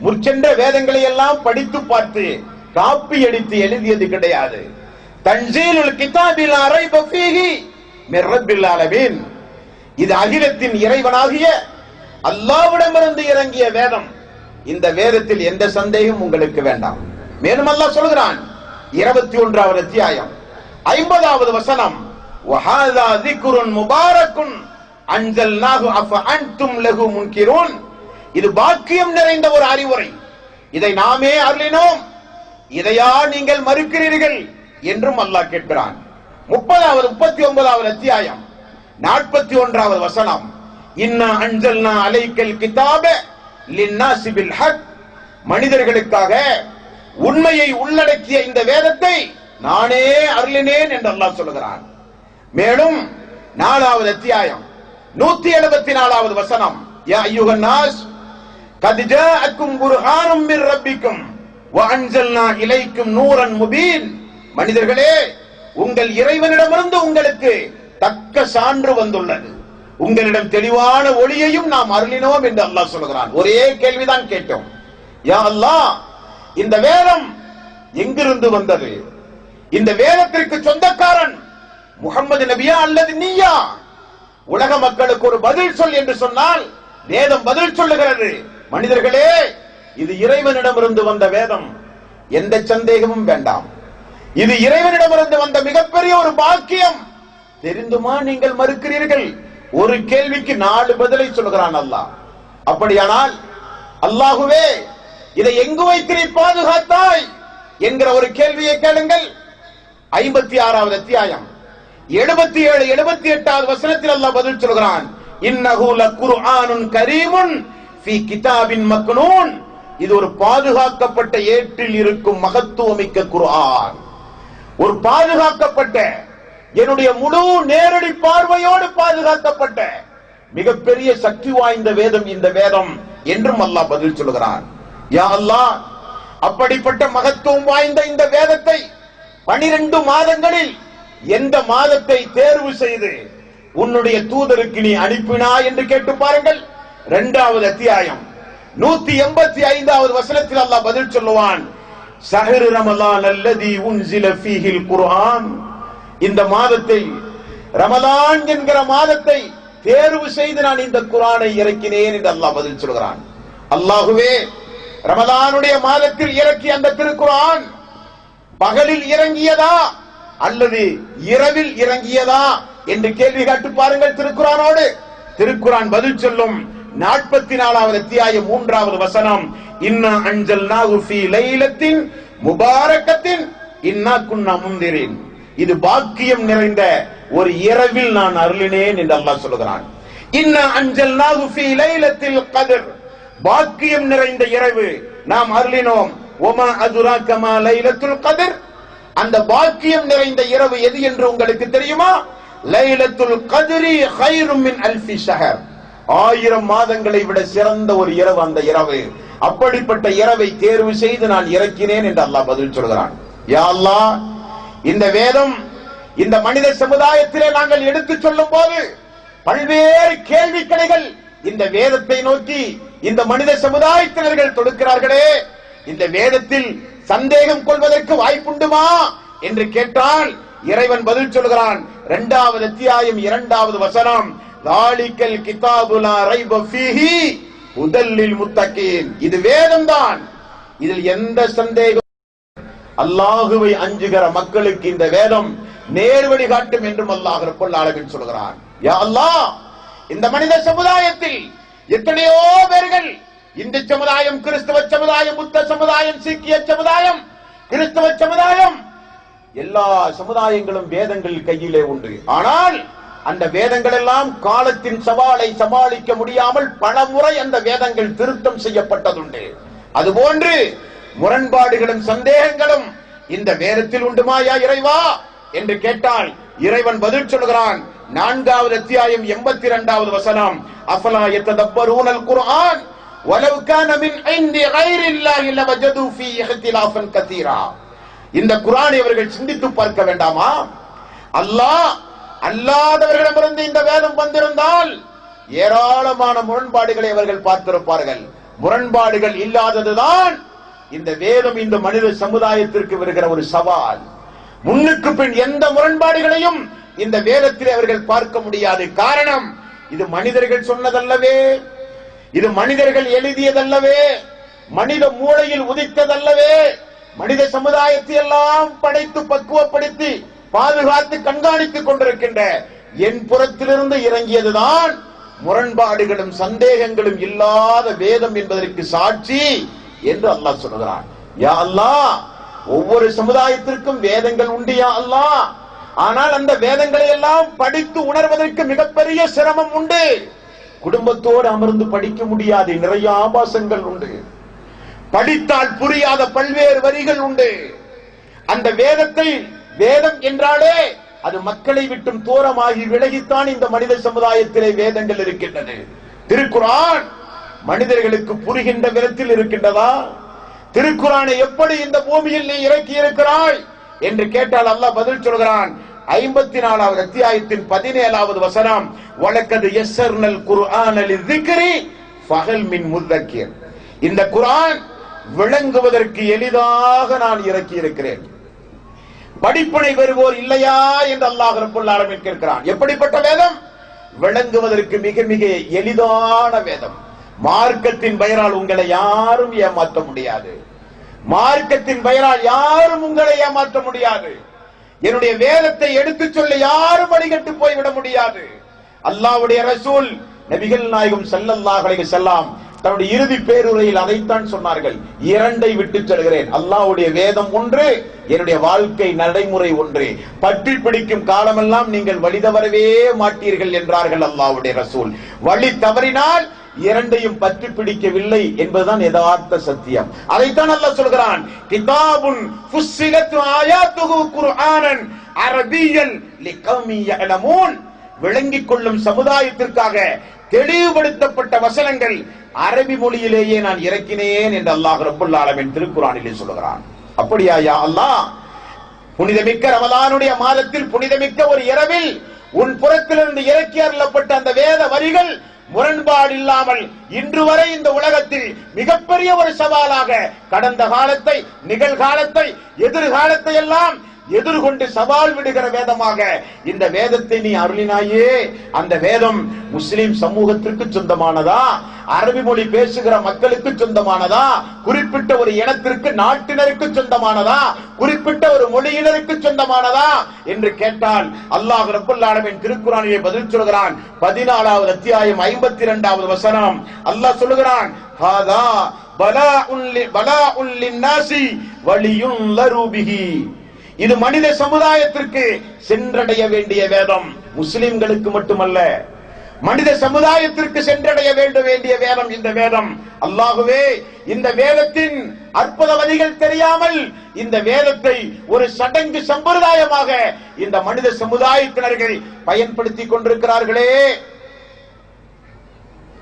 முற்சென்ற வேதங்களை எல்லாம் படித்து பார்த்து காப்பி அடித்து எழுதியது கிடையாது. தன்சீலுல் கிதாபி லா ரைப ஃபீஹி மிர் ரப்பில் ஆலமீன். இது அகிலத்தின் இறைவனாகிய அல்லாஹ்விடமிருந்து இறங்கிய வேதம். இந்த வேதத்தில் எந்த சந்தேகம் உங்களுக்கு வேண்டாம். மேலும் அல்லாஹ் சொல்கிறான் 21வது அத்தியாயம் 50வது வசனம், வஹாதா ذிக்ருன் முபாரக்குன் அன்ஸல்நாஹு அஃஅன்தும் லஹு முன்கிரூன். இது பாக்கியம் நிறைந்த ஒரு அறிவுரை. இதை நாமே அருளினோம், இதையா நீங்கள் மறுக்கிறீர்கள் என்றும் அல்லாஹ் கேட்கிறான். 39வது அத்தியாயம் 41வது வசனம், இன்னா அன்ஸல்னா அலைக்கல் கிதாப லின்னாஸி பில் ஹக். மனிதர்களுக்காக உண்மையை உள்ளடக்கிய இந்த வேதத்தை நானே அருளினேன் என்று அல்லாஹ் சொல்லுகிறான். மேலும் 4வது அத்தியாயம் 174வது வசனம், யா அய்யுஹன் நாஸ் கத் ஜாஅக்கும் புர்ஹானும் மிர் ரப்பிக்கும் வ அன்ஸல்னா இலைக்கும் நூரன் முபீன். மனிதர்களே, உங்கள் இறைவனிடமிருந்து உங்களுக்கு தக்க சான்று வந்துள்ளது, உங்களிடம் தெளிவான ஒளியையும் நாம் அருளினோம் என்று அல்லாஹ் சொல்கிறான். ஒரே கேள்விதான் கேட்டோம், யா அல்லாஹ், இந்த வேதம் எங்கிருந்து வந்தது? இந்த வேதத்திற்கு சொந்தக்காரன் முகமது நபியா அல்லது நீயா? உலக மக்களுக்கு ஒரு பதில் சொல் என்று சொன்னால் வேதம் பதில் சொல்லுகிறது. மனிதர்களே, இது இறைவனிடமிருந்து வந்த வேதம், எந்த சந்தேகமும் வேண்டாம். இது இறைவனிடமிருந்து வந்த மிகப்பெரிய ஒரு பாக்கியம். தெரிந்துமா நீங்கள் மறுக்கிறீர்கள்? ஒரு கேள்விக்கு 4 பதிலை சொல்கிறான் அல்லாஹ். அப்படியானால் அல்லாஹுவே, இதை எங்கு வைத்து நீ பாதுகாத்தாய் என்கிற ஒரு கேள்வியை கேளுங்கள். 56வது அத்தியாயம் 77 78வது வசனத்தில் அல்லாஹ் பதில் சொல்கிறான், இன்னஹு லகுர்ஆனுன் கரீமுன் ஃபீ கிதாபின் மக்னூன். இது ஒரு பாதுகாக்கப்பட்ட ஏட்டில் இருக்கும் மகத்துவமிக்க குர்ஆன், ஒரு பாதுகாக்கப்பட்ட, என்னுடைய முழு நேரடி பார்வையோடு பாதுகாக்கப்பட்ட மிகப்பெரிய சக்தி வாய்ந்த வேதம் இந்த வேதம் என்றும் அல்லாஹ் பதில் சொல்கிறான். யா அல்லாஹ், அப்படிப்பட்ட மகத்துவம் வாய்ந்த இந்த வேதத்தை 12 மாதங்களில் எந்த மாதத்தை தேர்வு செய்து உன்னுடைய தூதருக்கு நீ அனுப்பினாய் என்று கேட்டு பாருங்கள். 2வது அத்தியாயம் 185வது வசனத்தில் அல்லாஹ் பதில் சொல்லுவான், ஷஹ்ரு ரமலான் அல்லதி உன்ஸில ஃபீஹில் குர்ஆன். இந்த மாதத்தை, ரமலான் என்கிற மாதத்தை தேர்வு செய்து நான் இந்த குர்ஆனை இறக்கினேன் என்று அல்லாஹ் பதில் சொல்கிறான். அல்லாஹுவே, ரமலானுடைய மாதத்தில் இறக்கிய அந்த திருக்குர்ஆன் பகலில் இறங்கியதா அல்லது இரவில் இறங்கியதா என்று கேள்வி கேட்டு பாருங்கள். திருக்குர்ஆனோடு திருக்குர்ஆன் பதில் சொல்லும். 44வது அத்தியாயம் 3வது வசனம், இன்னா அன்ஜல்நாஹு ஃபீ லைலத்தின் முபாரக்கத்தின் இன்னா குன்னா முன்திரின். இது பாக்கியம் நிறைந்த ஒரு இரவில் நான் அருளினேன் என்று அல்லாஹ் சொல்கிறான். இன்னா அன்ஜல்நாஹு ஃபீ லைலத்தில் கத்ர். பாக்கியம் நிறைந்த இரவு நாம் அருளினோம். வமா அதுராக மா லைலத்துல் கத்ர். அந்த பாக்கியம் நிறைந்த இரவு எது என்று உங்களுக்கு தெரியுமா? லைலத்துல் கத்ரி கைரும் மின் அல்ஃபி ஷஹர். 1000 மாதங்களை விட சிறந்த ஒரு இரவு அந்த இரவு. அப்படிப்பட்ட இரவை தேர்வு செய்து நான் இறக்கினேன் என்று அல்லாஹ் பதில் சொல்கிறான். யா அல்லாஹ், இந்த வேதம் இந்த மனித சமுதாயத்திலே நாங்கள் எடுத்து சொல்லும் போது பல்வேறு கேள்விக்கணைகள் இந்த வேதத்தை நோக்கி இந்த மனித சமுதாயத்தினர்கள் தொடுக்கிறார்களே, இந்த வேதத்தில் சந்தேகம் கொள்வதற்கு வாய்ப்புண்டுமா என்று கேட்டால் இறைவன் பதில் சொல்கிறான். 2வது அத்தியாயம் 2வது வசனம், தாலிகல் கிதாபு லா ரைப ஃபீஹி ஹுதல்லில் முத்தகீன். இது வேதம் தான், இதில் எந்த சந்தேகம். அல்லாஹுவை அஞ்சுகிற மக்களுக்கு இந்த வேதம் நேர்வழி காட்டும் என்றும் அல்லாஹ் ரப்பல் ஆலமீன் சொல்கிறான். யா அல்லாஹ், இந்த மனித சமுதாயத்தில் எத்தனையோ பேர்கள், இந்து சமுதாயம், கிறிஸ்தவ சமுதாயம், புத்த சமுதாயம், சீக்கிய சமுதாயம், கிறிஸ்தவ சமுதாயம், எல்லா சமுதாயங்களும் வேதங்கள் கையிலே உண்டு. ஆனால் அந்த வேதங்கள் எல்லாம் காலத்தின் சவாலை சமாளிக்க முடியாமல் பல முறை அந்த வேதங்கள் திருத்தம் செய்யப்பட்டதுண்டு. அதுபோன்று முரண்பாடுகளும் சந்தேகங்களும் இந்த வேதத்தில் உண்டுமாயா இறைவா என்று கேட்டால் இறைவன் பதில் சொல்கிறான். 4வது அத்தியாயம் 82வது வசனம், அஃபலா யததப்பரூனல் குர்ஆன் வலவ் கான மின் இன்தி கைரில்லாஹி லவஜது ஃபீ இஹ்திலாஃபன் கதீரா. இந்த குர்ஆனை அவர்கள் சிந்தித்து பார்க்க வேண்டாமா? அல்லாஹ் அல்லாதவர்களிடமிருந்து இந்த வேதம் வந்திருந்தால் ஏராளமான முரண்பாடுகளை அவர்கள் பார்த்திருப்பார்கள். முரண்பாடுகள் இல்லாததுதான் இந்த வேதம் இந்த மனித சமுதாயத்திற்கு வருகிற ஒரு சவால். முன்னுக்கு பின் எந்த முரண்பாடுகளையும் இந்த வேதத்திலே அவர்கள் பார்க்க முடியாது. காரணம், இது மனிதர்கள் சொன்னதல்லவே, இது மனிதர்கள் எழுதியதல்லவே, மனித மூளையில் உதித்ததல்லவே. மனித சமுதாயத்தை எல்லாம் படைத்து பக்குவப்படுத்தி பாதுகாத்து கண்காணித்துக் கொண்டிருக்கின்ற என் புறத்திலிருந்து இறங்கியதுதான் முரண்பாடுகளும் சந்தேகங்களும் இல்லாத வேதம் என்பதற்கு சாட்சி என்று அல்லாஹ் சொல்கிறான். யா அல்லாஹ், ஒவ்வொரு சமுதாயத்திற்கும் வேதங்கள் உண்டு யா அல்லாஹ். ஆனால் அந்த வேதங்களை எல்லாம் படித்து உணர்வதற்கு மிகப்பெரிய சிரமம் உண்டு. குடும்பத்தோடு அமர்ந்து படிக்க முடியாது, நிறைய ஆபாசங்கள் உண்டு. படித்தால் புரியாத பல்வேறு வரிகள் உண்டு. அந்த வேதத்தை, வேதம் என்றாலே அது மக்களை விட்டும் தூரமாகி விலகித்தான் இந்த மனித சமுதாயத்திலே வேதங்கள் இருக்கின்றன. திருக்குர்ஆன் மனிதர்களுக்கு புரிகின்ற விதத்தில் இருக்கின்றதா? திருக்குர்ஆனை எப்படி இந்த பூமியில் நீ இறக்கி இருக்கிறாய் என்று கேட்டால் அல்லாஹ் பதில் சொல்கிறான். 54வது அத்தியாயத்தின் 17வது வசனம், வலக்கது யஸ்ஸர்னல் குர்ஆன லிஸ்ஸிக்ரி ஃபஹல் மின் முதக்கிர். இந்த குர்ஆன் விளங்குவதற்கு எளிதாக நான் இறக்கி இருக்கிறேன். படிப்பினை பெறுவோர் இல்லையா என்று அல்லாஹ் ரப்பல் ஆலமீன் கேட்கிறான். எப்படிப்பட்ட வேதம்? விளங்குவதற்கு மிக மிக எளிதான வேதம். மார்க்கத்தின் பெயரால் உங்களை யாரும் ஏமாற்ற முடியாது. மார்க்கத்தின் பெயரால் யாரும் உங்களை ஏமாற்ற முடியாது. என்னுடைய வேதத்தை எடுத்து சொல்ல யாரும் வழிகட்டு போய்விட முடியாது. அல்லாஹ்வுடைய ரசூல் நபிகள் நாயகம் ஸல்லல்லாஹு அலைஹி வஸல்லம் தன்னுடைய இறுதி பேருரையில் அதைத்தான் சொன்னார்கள். இரண்டை விட்டு சொல்கிறேன், அல்லாஹ்வுடைய வேதம் ஒன்று, என்னுடைய வாழ்க்கை நடைமுறை ஒன்று. பற்றி பிடிக்கும் காலமெல்லாம் நீங்கள் வழி தவறவே மாட்டீர்கள் என்றார்கள் அல்லாஹ்வுடைய ரசூல். வழி தவறினால் இரண்டையும் பற்றி பிடிக்கவில்லை என்பதுதான் யதார்த்த சத்தியம். அதைத்தான் அல்லாஹ் சொல்கிறான், கிதாபுன் ஃபுஸ்ஸிலத் ஆயாத்துஹு குர்ஆனன் அரபியன் லிகௌமி யஅலமூன். விளங்கிக் கொள்ளும் சமுதாயத்திற்காக தெளிவுபடுத்தப்பட்ட வசனங்கள் அரபி மொழியிலேயே நான் இறக்கினேன் என்று அல்லாஹ் ரப்பல் ஆலமீன் திருக்குர்ஆனிலே சொல்கிறான். அப்படியா யா அல்லாஹ்? புனிதமிக்க ரமலானுடைய மாதத்தில் புனிதமிக்க ஒரு இரவில் உன் புறத்திலிருந்து இறக்கி அருளப்பட்ட அந்த வேத வரிகள் முரண்பாடு இல்லாமல் இன்று வரை இந்த உலகத்தில் மிகப்பெரிய ஒரு சவாலாக கடந்த காலத்தை, நிகழ்காலத்தை, எதிர்காலத்தை எல்லாம் எதிர்கொண்டு சவால் விடுகிற வேதமாக இந்த வேதத்தை நீ அருளினாயே. அந்த வேதம் முஸ்லிம் சமூகத்திற்கு சொந்தமானதா? அரபி மொழி பேசுகிற மக்களுக்கு சொந்தமானதா? குறிப்பிட்ட ஒரு இனத்திற்கு, நாட்டினருக்கு சொந்தமானதா? குறிப்பிட்ட ஒரு மொழியினருக்கு சொந்தமானதா என்று கேட்டால் அல்லாஹ் ரப்பல் ஆலமீன் திருக்குர்ஆனிலே பதில் சொல்கிறான். 14வது அத்தியாயம் 52வது வசனம் அல்லாஹ் சொல்கிறான், ஹாதா பலாஉன் லின்னாசி வலியுன்லரு பிஹி. இது மனித சமுதாயத்திற்கு சென்றடைய வேண்டிய வேதம். முஸ்லிம்களுக்கு மட்டுமல்ல, மனித சமுதாயத்திற்கு சென்றடைய வேண்டிய வேதம் இந்த வேதம். அல்லாஹ்வே, இந்த வேதத்தின் அற்புத வழிகள் தெரியாமல் இந்த வேதத்தை ஒரு சடங்கு சம்பிரதாயமாக இந்த மனித சமுதாயத்தினர்கள் பயன்படுத்திக் கொண்டிருக்கிறார்களே.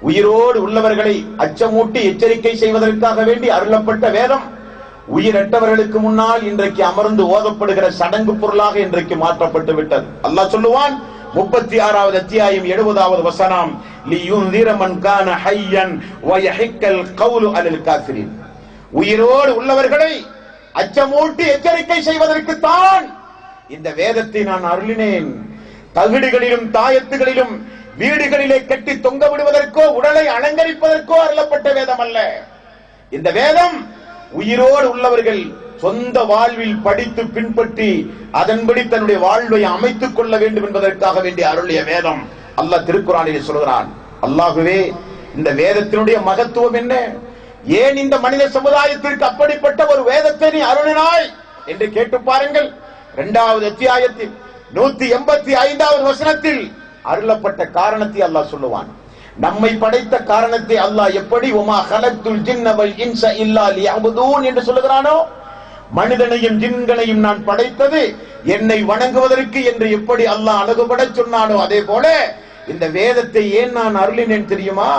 உயிரோடு உள்ளவர்களை அச்சமூட்டி எச்சரிக்கை செய்வதற்காக வேண்டி அருளப்பட்ட வேதம் உயிரற்றவர்களுக்கு முன்னால் இன்றைக்கு அமர்ந்து ஓதப்படுகிற சடங்கு பொருளாக இன்றைக்கு மாற்றப்பட்டு விட்டது. அல்லாஹ் சொல்லுவான் 36வது அத்தியாயம் 70வது வசனம், லியுன்திர மன் கான ஹய்யன் வ யஹிக்கல் கௌலு அலல் காஃபிரின். உயிரோடு உள்ளவர்களை அச்சமூட்டி எச்சரிக்கை செய்வதற்கு தான் இந்த வேதத்தை நான் அருளினேன். தகுடுகளிலும் தாயத்துகளிலும் வீடுகளிலே கட்டி தொங்க விடுவதற்கோ உடலை அலங்கரிப்பதற்கோ அருளப்பட்ட வேதம் அல்ல. இந்த வேதம் உயிரோடு உள்ளவர்கள் சொந்த வாழ்வில் படித்து பின்பற்றி அதன்படி தன்னுடைய வாழ்வை அமைத்துக் கொள்ள வேண்டும் என்பதற்காக வேண்டிய அருளிய வேதம். அல்லாஹ் திருக்குர்ஆனிலே சொல்கிறான். அல்லாஹ்வே, இந்த வேதத்தினுடைய மகத்துவம் என்ன? ஏன் இந்த மனித சமுதாயத்திற்கு அப்படிப்பட்ட ஒரு வேதத்தை நீ அருளினாய் என்று கேட்டு பாருங்கள். 2வது அத்தியாயத்தில் 185வது வசனத்தில் அருளப்பட்ட காரணத்தை அல்லாஹ் சொல்லுவான். நம்மை படைத்த காரணத்தை அல்லாஹ் எப்படி உமா கலத்துல் ஜின்ன வல் இன்ஸ இல்லா லியஅபுதூன் என்று சொல்கிறானோ, மனிதனையும் ஜின்களையும் நான் படைத்தது என்னை வணங்குவதற்கு என்று எப்படி அல்லாஹ் அழகுபட சொன்னானோ, அதே போல இந்த வேதத்தை ஏன் நான் அருளினேன் தெரியுமா?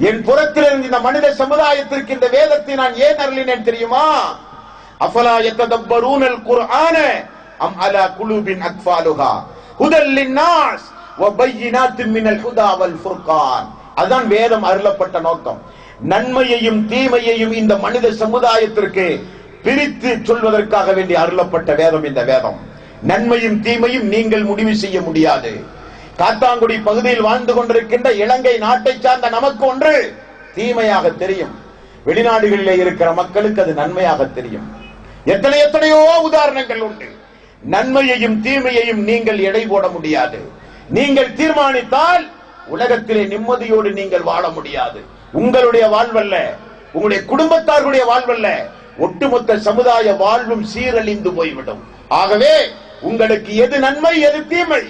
என் புறத்திலிருந்து இந்த மனித சமுதாயத்திற்கு இந்த வேதத்தை நான் ஏன் அருளினேன் தெரியுமா? அஃபலா யததப்பரூனல் குர்ஆன அம் அலா குலூபின் அக்ஃபாலுஹா ஹுதல் லின்னாஸ் வபையினாத்தின் மினல் ஹுதா வல் ஃபுர்கான். அதான் வேதம் அருளப்பட்ட நோக்கம். நன்மையையும் தீமையையும் இந்த மனித சமுதாயத்திற்கு பிரித்து சொல்வதற்காக வேண்டி அருளப்பட்ட வேதம் இந்த வேதம். நன்மையும் தீமையும் நீங்கள் முடிவு செய்ய முடியாது. காத்தாங்குடி பகுதியில் வாழ்ந்து கொண்டிருக்கின்ற இலங்கை நாட்டை சார்ந்த நமக்கு ஒன்று தீமையாக தெரியும், வெளிநாடுகளிலே இருக்கிற மக்களுக்கு அது நன்மையாக தெரியும். எத்தனையோ உதாரணங்கள் உண்டு. நன்மையையும் தீமையையும் நீங்கள் எடை போட முடியாது. நீங்கள் தீர்மானித்தால் உலகத்திலே நிம்மதியோடு நீங்கள் வாழ முடியாது. உங்களுடைய வாழ்வல்ல, உங்களுடைய குடும்பத்தார்களுடைய வாழ்வல்ல, ஒட்டுமொத்த சமுதாய வாழ்வும் சீரழிந்து போய்விடும். ஆகவே உங்களுக்கு எது நன்மை எது தீமை,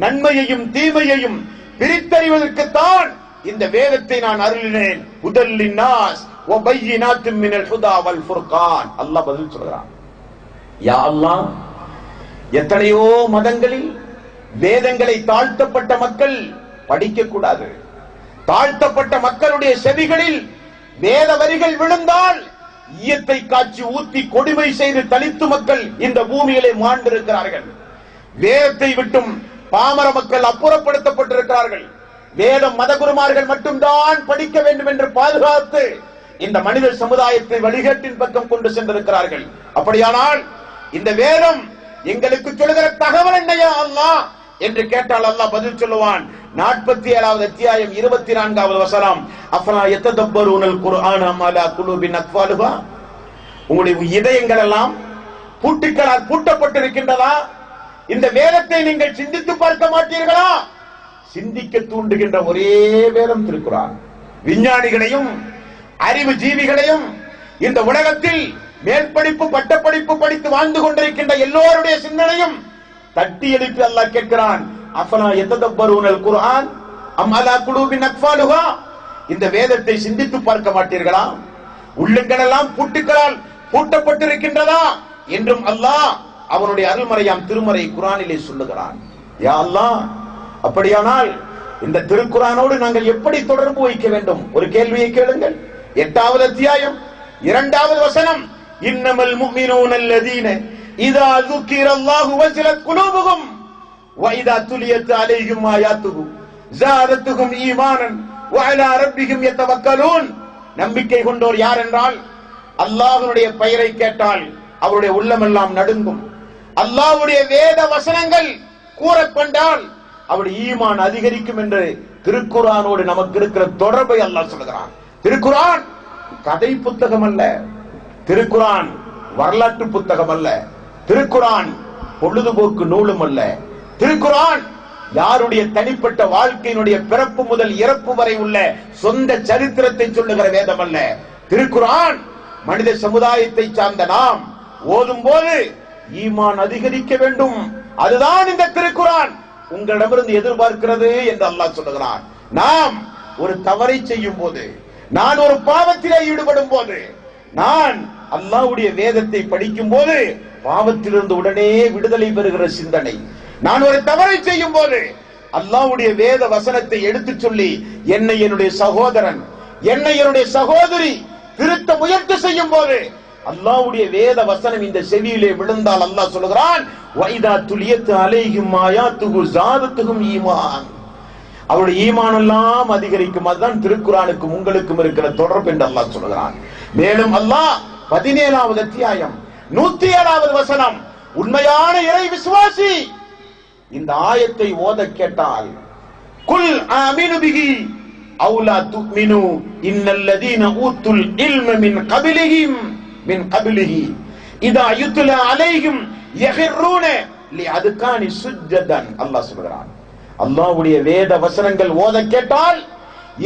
நன்மையையும் தீமையையும் பிரித்தறிவதற்குத்தான் இந்த வேதத்தை நான் அருளினேன். ஹுதல் லின்னாஸ் வபையினாத்தும் மினல் ஹுதா வல் ஃபுர்கான். அல்லாஹ் பதில் சொல்றான், யா அல்லாஹ், எத்தனையோ மதங்களில் வேதங்களை தாழ்த்தப்பட்ட மக்கள் படிக்க கூடாது. தாழ்த்தப்பட்ட மக்களுடைய செவிகளில் வேத வரிகள் விழுந்தால் ஈயத்தை காய்ச்சி ஊத்தி கொடுமை செய்து தலித்து மக்கள் இந்த பூமியிலே மாண்டிருக்கிறார்கள். வேதத்தை விட்டும் பாமர மக்கள் அப்புறப்படுத்தப்பட்டிருக்கிறார்கள். வேதம் மதகுருமார்கள் மட்டும்தான் படிக்க வேண்டும் என்று பாதுகாத்து இந்த மனித சமுதாயத்தை வழிகேட்டின் பக்கம் கொண்டு சென்றிருக்கிறார்கள். அப்படியானால் இந்த வேதம் எங்களுக்கு சொல்லுகிற தகவல் என்னையா அல்லாஹ் என்று கேட்டால் அல்லாஹ் பதில் சொல்லுவான். 47வது அத்தியாயம் 24வது வசனம், அஃபலா யததப்பரூனல் குர்ஆன அம் அலா குலூபின் அக்ஃபாலுஹா. உங்களுடைய இதயங்கள் எல்லாம் பூட்டுக்களால் பூட்டப்பட்டிருக்கின்றதா? இந்த வேதத்தை நீங்கள் சிந்தித்து பார்க்க மாட்டீர்களா? சிந்திக்க தூண்டுகின்ற ஒரே வேதம் திருக்குர்ஆன். விஞ்ஞானிகளையும் அறிவு ஜீவிகளையும் இந்த உலகத்தில் மேற்படிப்பு பட்டப்படிப்பு படித்து வாழ்ந்து கொண்டிருக்கின்ற எல்லோருடைய சிந்தனையும் தட்டி எழுப்பி அல்லாஹ் கேட்கிறான், அஃபலா யததப்பரூனல் குர்ஆன் அம் அலா குலூபின் அக்ஃபாலுஹா. இந்த வேதத்தை சிந்தித்து பார்க்க மாட்டீர்களா? உள்ளங்கள் எல்லாம் பூட்டுக்களால் பூட்டப்பட்டிருக்கின்றதா என்றும் அல்லாஹ் அவனுடைய அருள்மறையாம் திருமறை குர்ஆனிலே சொல்லுகிறான். யா அல்லாஹ், அப்படியானால் இந்த திருக்குர்ஆனோடு நாங்கள் எப்படி தொடர்பு வைக்க வேண்டும்? ஒரு கேள்வியை கேளுங்கள். 8வது அத்தியாயம் 2வது வசனம், இன்னமல் முஃமினூன அல்லதீன இதா ذுக்கிரல்லாஹு வஜலத் குலூபுஹும் வஇதா துலியத் அலைஹிம் ஆயாத்துஹு ஸாதத்துஹும் ஈமானன் வஅலா ரப்பிஹிம் யதவக்கலூன். நம்பிக்கை கொண்டோர் யார் என்றால், அல்லாஹ்வுடைய பெயரை கேட்டால் அவருடைய உள்ளமெல்லாம் நடுங்கும். அல்லாஹ்வுடைய வேத வசனங்கள் கூறப்பட்டால் அவருடைய ஈமான் அதிகரிக்கும் என்று திருக்குர்ஆனோடு நமக்கு இருக்கிற தொடர்பை அல்லாஹ் சொல்கிறான். திருக்குர்ஆன் கதை புத்தகம் அல்ல, திருக்குர்ஆன் வரலாற்று புத்தகம் அல்ல, திருக்குர்ஆன் பொழுதுபோக்கு நூலும் அல்ல, திருக்குர்ஆன் யாருடைய தனிப்பட்ட வாழ்க்கையினுடைய பிறப்பு முதல் இறப்பு வரை உள்ள சொந்த சரித்திரத்தை சொல்லுகிற வேதம் அல்ல. திருக்குர்ஆன் மனித சமுதாயத்தை சார்ந்த நாம் ஓதும் போது ஈமான் அதிகரிக்க வேண்டும். அதுதான் இந்த திருக்குர்ஆன் உங்களிடமிருந்து எதிர்பார்க்கிறது என்று அல்லாஹ் சொல்லுகிறான். நாம் ஒரு தவறை செய்யும் போது, நான் ஒரு பாவத்திலே ஈடுபடும் போது, நான் அல்லாஹ்வுடைய வேதத்தை படிக்கும் போது பாவத்திலிருந்து உடனே விடுதலை பெறுகிற சிந்தனை. நான் ஒரு தவறை செய்யும் போது அல்லாஹ்வுடைய வேத வசனத்தை எடுத்து சொல்லி என்னை என்னுடைய சகோதரன், என்னை என்னுடைய சகோதரி திருத்த முயற்சி செய்யும் போது அல்லாஹ்வுடைய வேத வசனம் இந்த செவியிலே விழுந்தால் அல்லாஹ் சொல்கிறான், வைதா துலியத் அலைஹிம் ஆயாத்துஹு ஸாதத்துஹும் ஈமான். அவருடைய ஈமான் எல்லாம் அதிகரிக்கும். அதுதான் திருக்குர்ஆனுக்கும் உங்களுக்கும் இருக்கிற தொடர்பு என்று அல்லாஹ் சொல்கிறான். மேலும் அல்லாஹ் 17வது அத்தியாயம் 107வது வசனம், உண்மையான இறை விசுவாசி இந்த ஆயத்தை ஓத கேட்டால், குல் ஆமினு பிஹி அவுலா துமினு இன்னல்லதீன ஊத்துல் இல்ம மின் கபிலிஹி இதா யுத்லா அலைஹிம் யஹிரூன லிஅதுகானி சுஜ்ஜதன். அல்லாஹ் சொல்கிறான், அல்லாஹ்வுடைய வேத வசனங்கள் ஓத கேட்டால்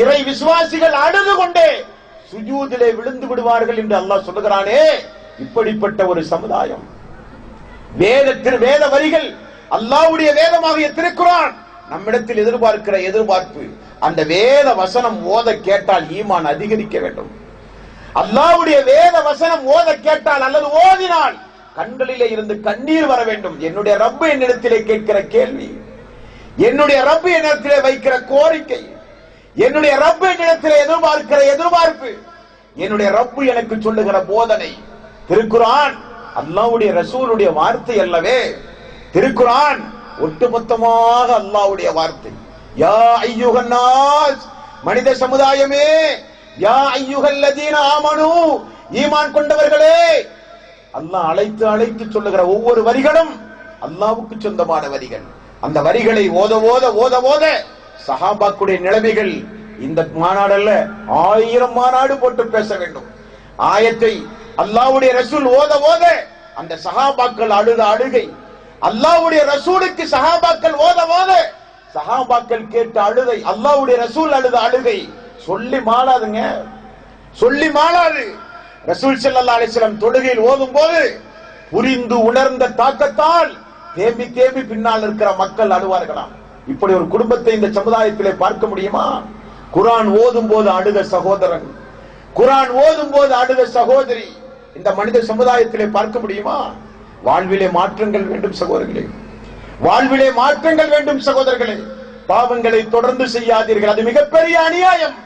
இறை விசுவாசிகள் அழுது கொண்டே சுஜூதிலே விழுந்து விடுவார்கள் என்று அல்லாஹ் சொல்லுகிறானே. இப்படிப்பட்ட ஒரு சமுதாயம், வேத வரிகள் அல்லாஹ்வுடைய வேதமாகிய திருக்குர்ஆன் நம்மிடத்தில் எதிர்பார்க்கிற எதிர்பார்ப்பு, அந்த வேத வசனம் ஓத கேட்டால் ஈமான் அதிகரிக்க வேண்டும். அல்லாஹ்வுடைய வேத வசனம் ஓத கேட்டால் அல்லது ஓதினால் கண்களிலே இருந்து கண்ணீர் வர வேண்டும். என்னுடைய ரப்பு என்னிடத்திலே கேட்கிற கேள்வி, என்னுடைய ரப்பு என்னிடத்திலே வைக்கிற கோரிக்கை, என்னுடைய ரப்பு என்னிடத்திலே எதிர்பார்க்கிற எதிர்பார்ப்பு, என்னுடைய ரப்பு எனக்கு சொல்லுகிற போதனை. திருக்குர்ஆன் அல்லாஹ்வுடைய ரசூலுடைய வார்த்தை அல்லவே. திருக்குர்ஆன் ஒட்டுமொத்தமாக அல்லாஹ்வுடைய வார்த்தை. யா அய்யுஹன் நாஸ், மனித சமுதாயமே, யா அய்யுஹல்லதீன ஆமனு, ஈமான் கொண்டவர்களே. அல்லாஹ் அழைத்து அழைத்து சொல்லுகிற ஒவ்வொரு வரிகளும் அல்லாஹ்வுக்கு சொந்தமான வரிகள். அந்த வரிகளை ஓத ஓத ஓத ஓத சஹாபாக்குடைய நிலைமைகள், இந்த மாநாடல்ல 1000 மாநாடு போட்டு பேச வேண்டும். ஆயத்தை அல்லாஹ்வுடைய ரசூல் ஓத ஓத அந்த சஹாபாக்கள் அழுத அழுகை, அல்லாஹ்வுடைய ரசூலுக்கு சஹாபாக்கள் ஓத ஓத சஹாபாக்கள் கேட்ட அழுகை, அல்லாஹ்வுடைய ரசூல் அழுத அழுகை சொல்லி மாளாதுங்க, சொல்லி மாளாது. ரசூல் ஸல்லல்லாஹு அலைஹி வஸல்லம் தொழுகையில் ஓதும் போது புரிந்து உணர்ந்த தாக்கத்தால் தேம்பி தேம்பி பின்னால் இருக்கிற மக்கள் அழுவார்களாம். இப்படி ஒரு குடும்பத்தை இந்த சமுதாயத்திலே பார்க்க முடியுமா? குர்ஆன் ஓதும் போது அழுத சகோதரன், குர்ஆன் ஓதும் போது அழுத சகோதரி இந்த மனித சமுதாயத்திலே பார்க்க முடியுமா? வாழ்விலே மாற்றங்கள் வேண்டும் சகோதரர்களே, வாழ்விலே மாற்றங்கள் வேண்டும் சகோதரர்களே. பாவங்களை தொடர்ந்து செய்யாதீர்கள், அது மிகப்பெரிய அநியாயம்.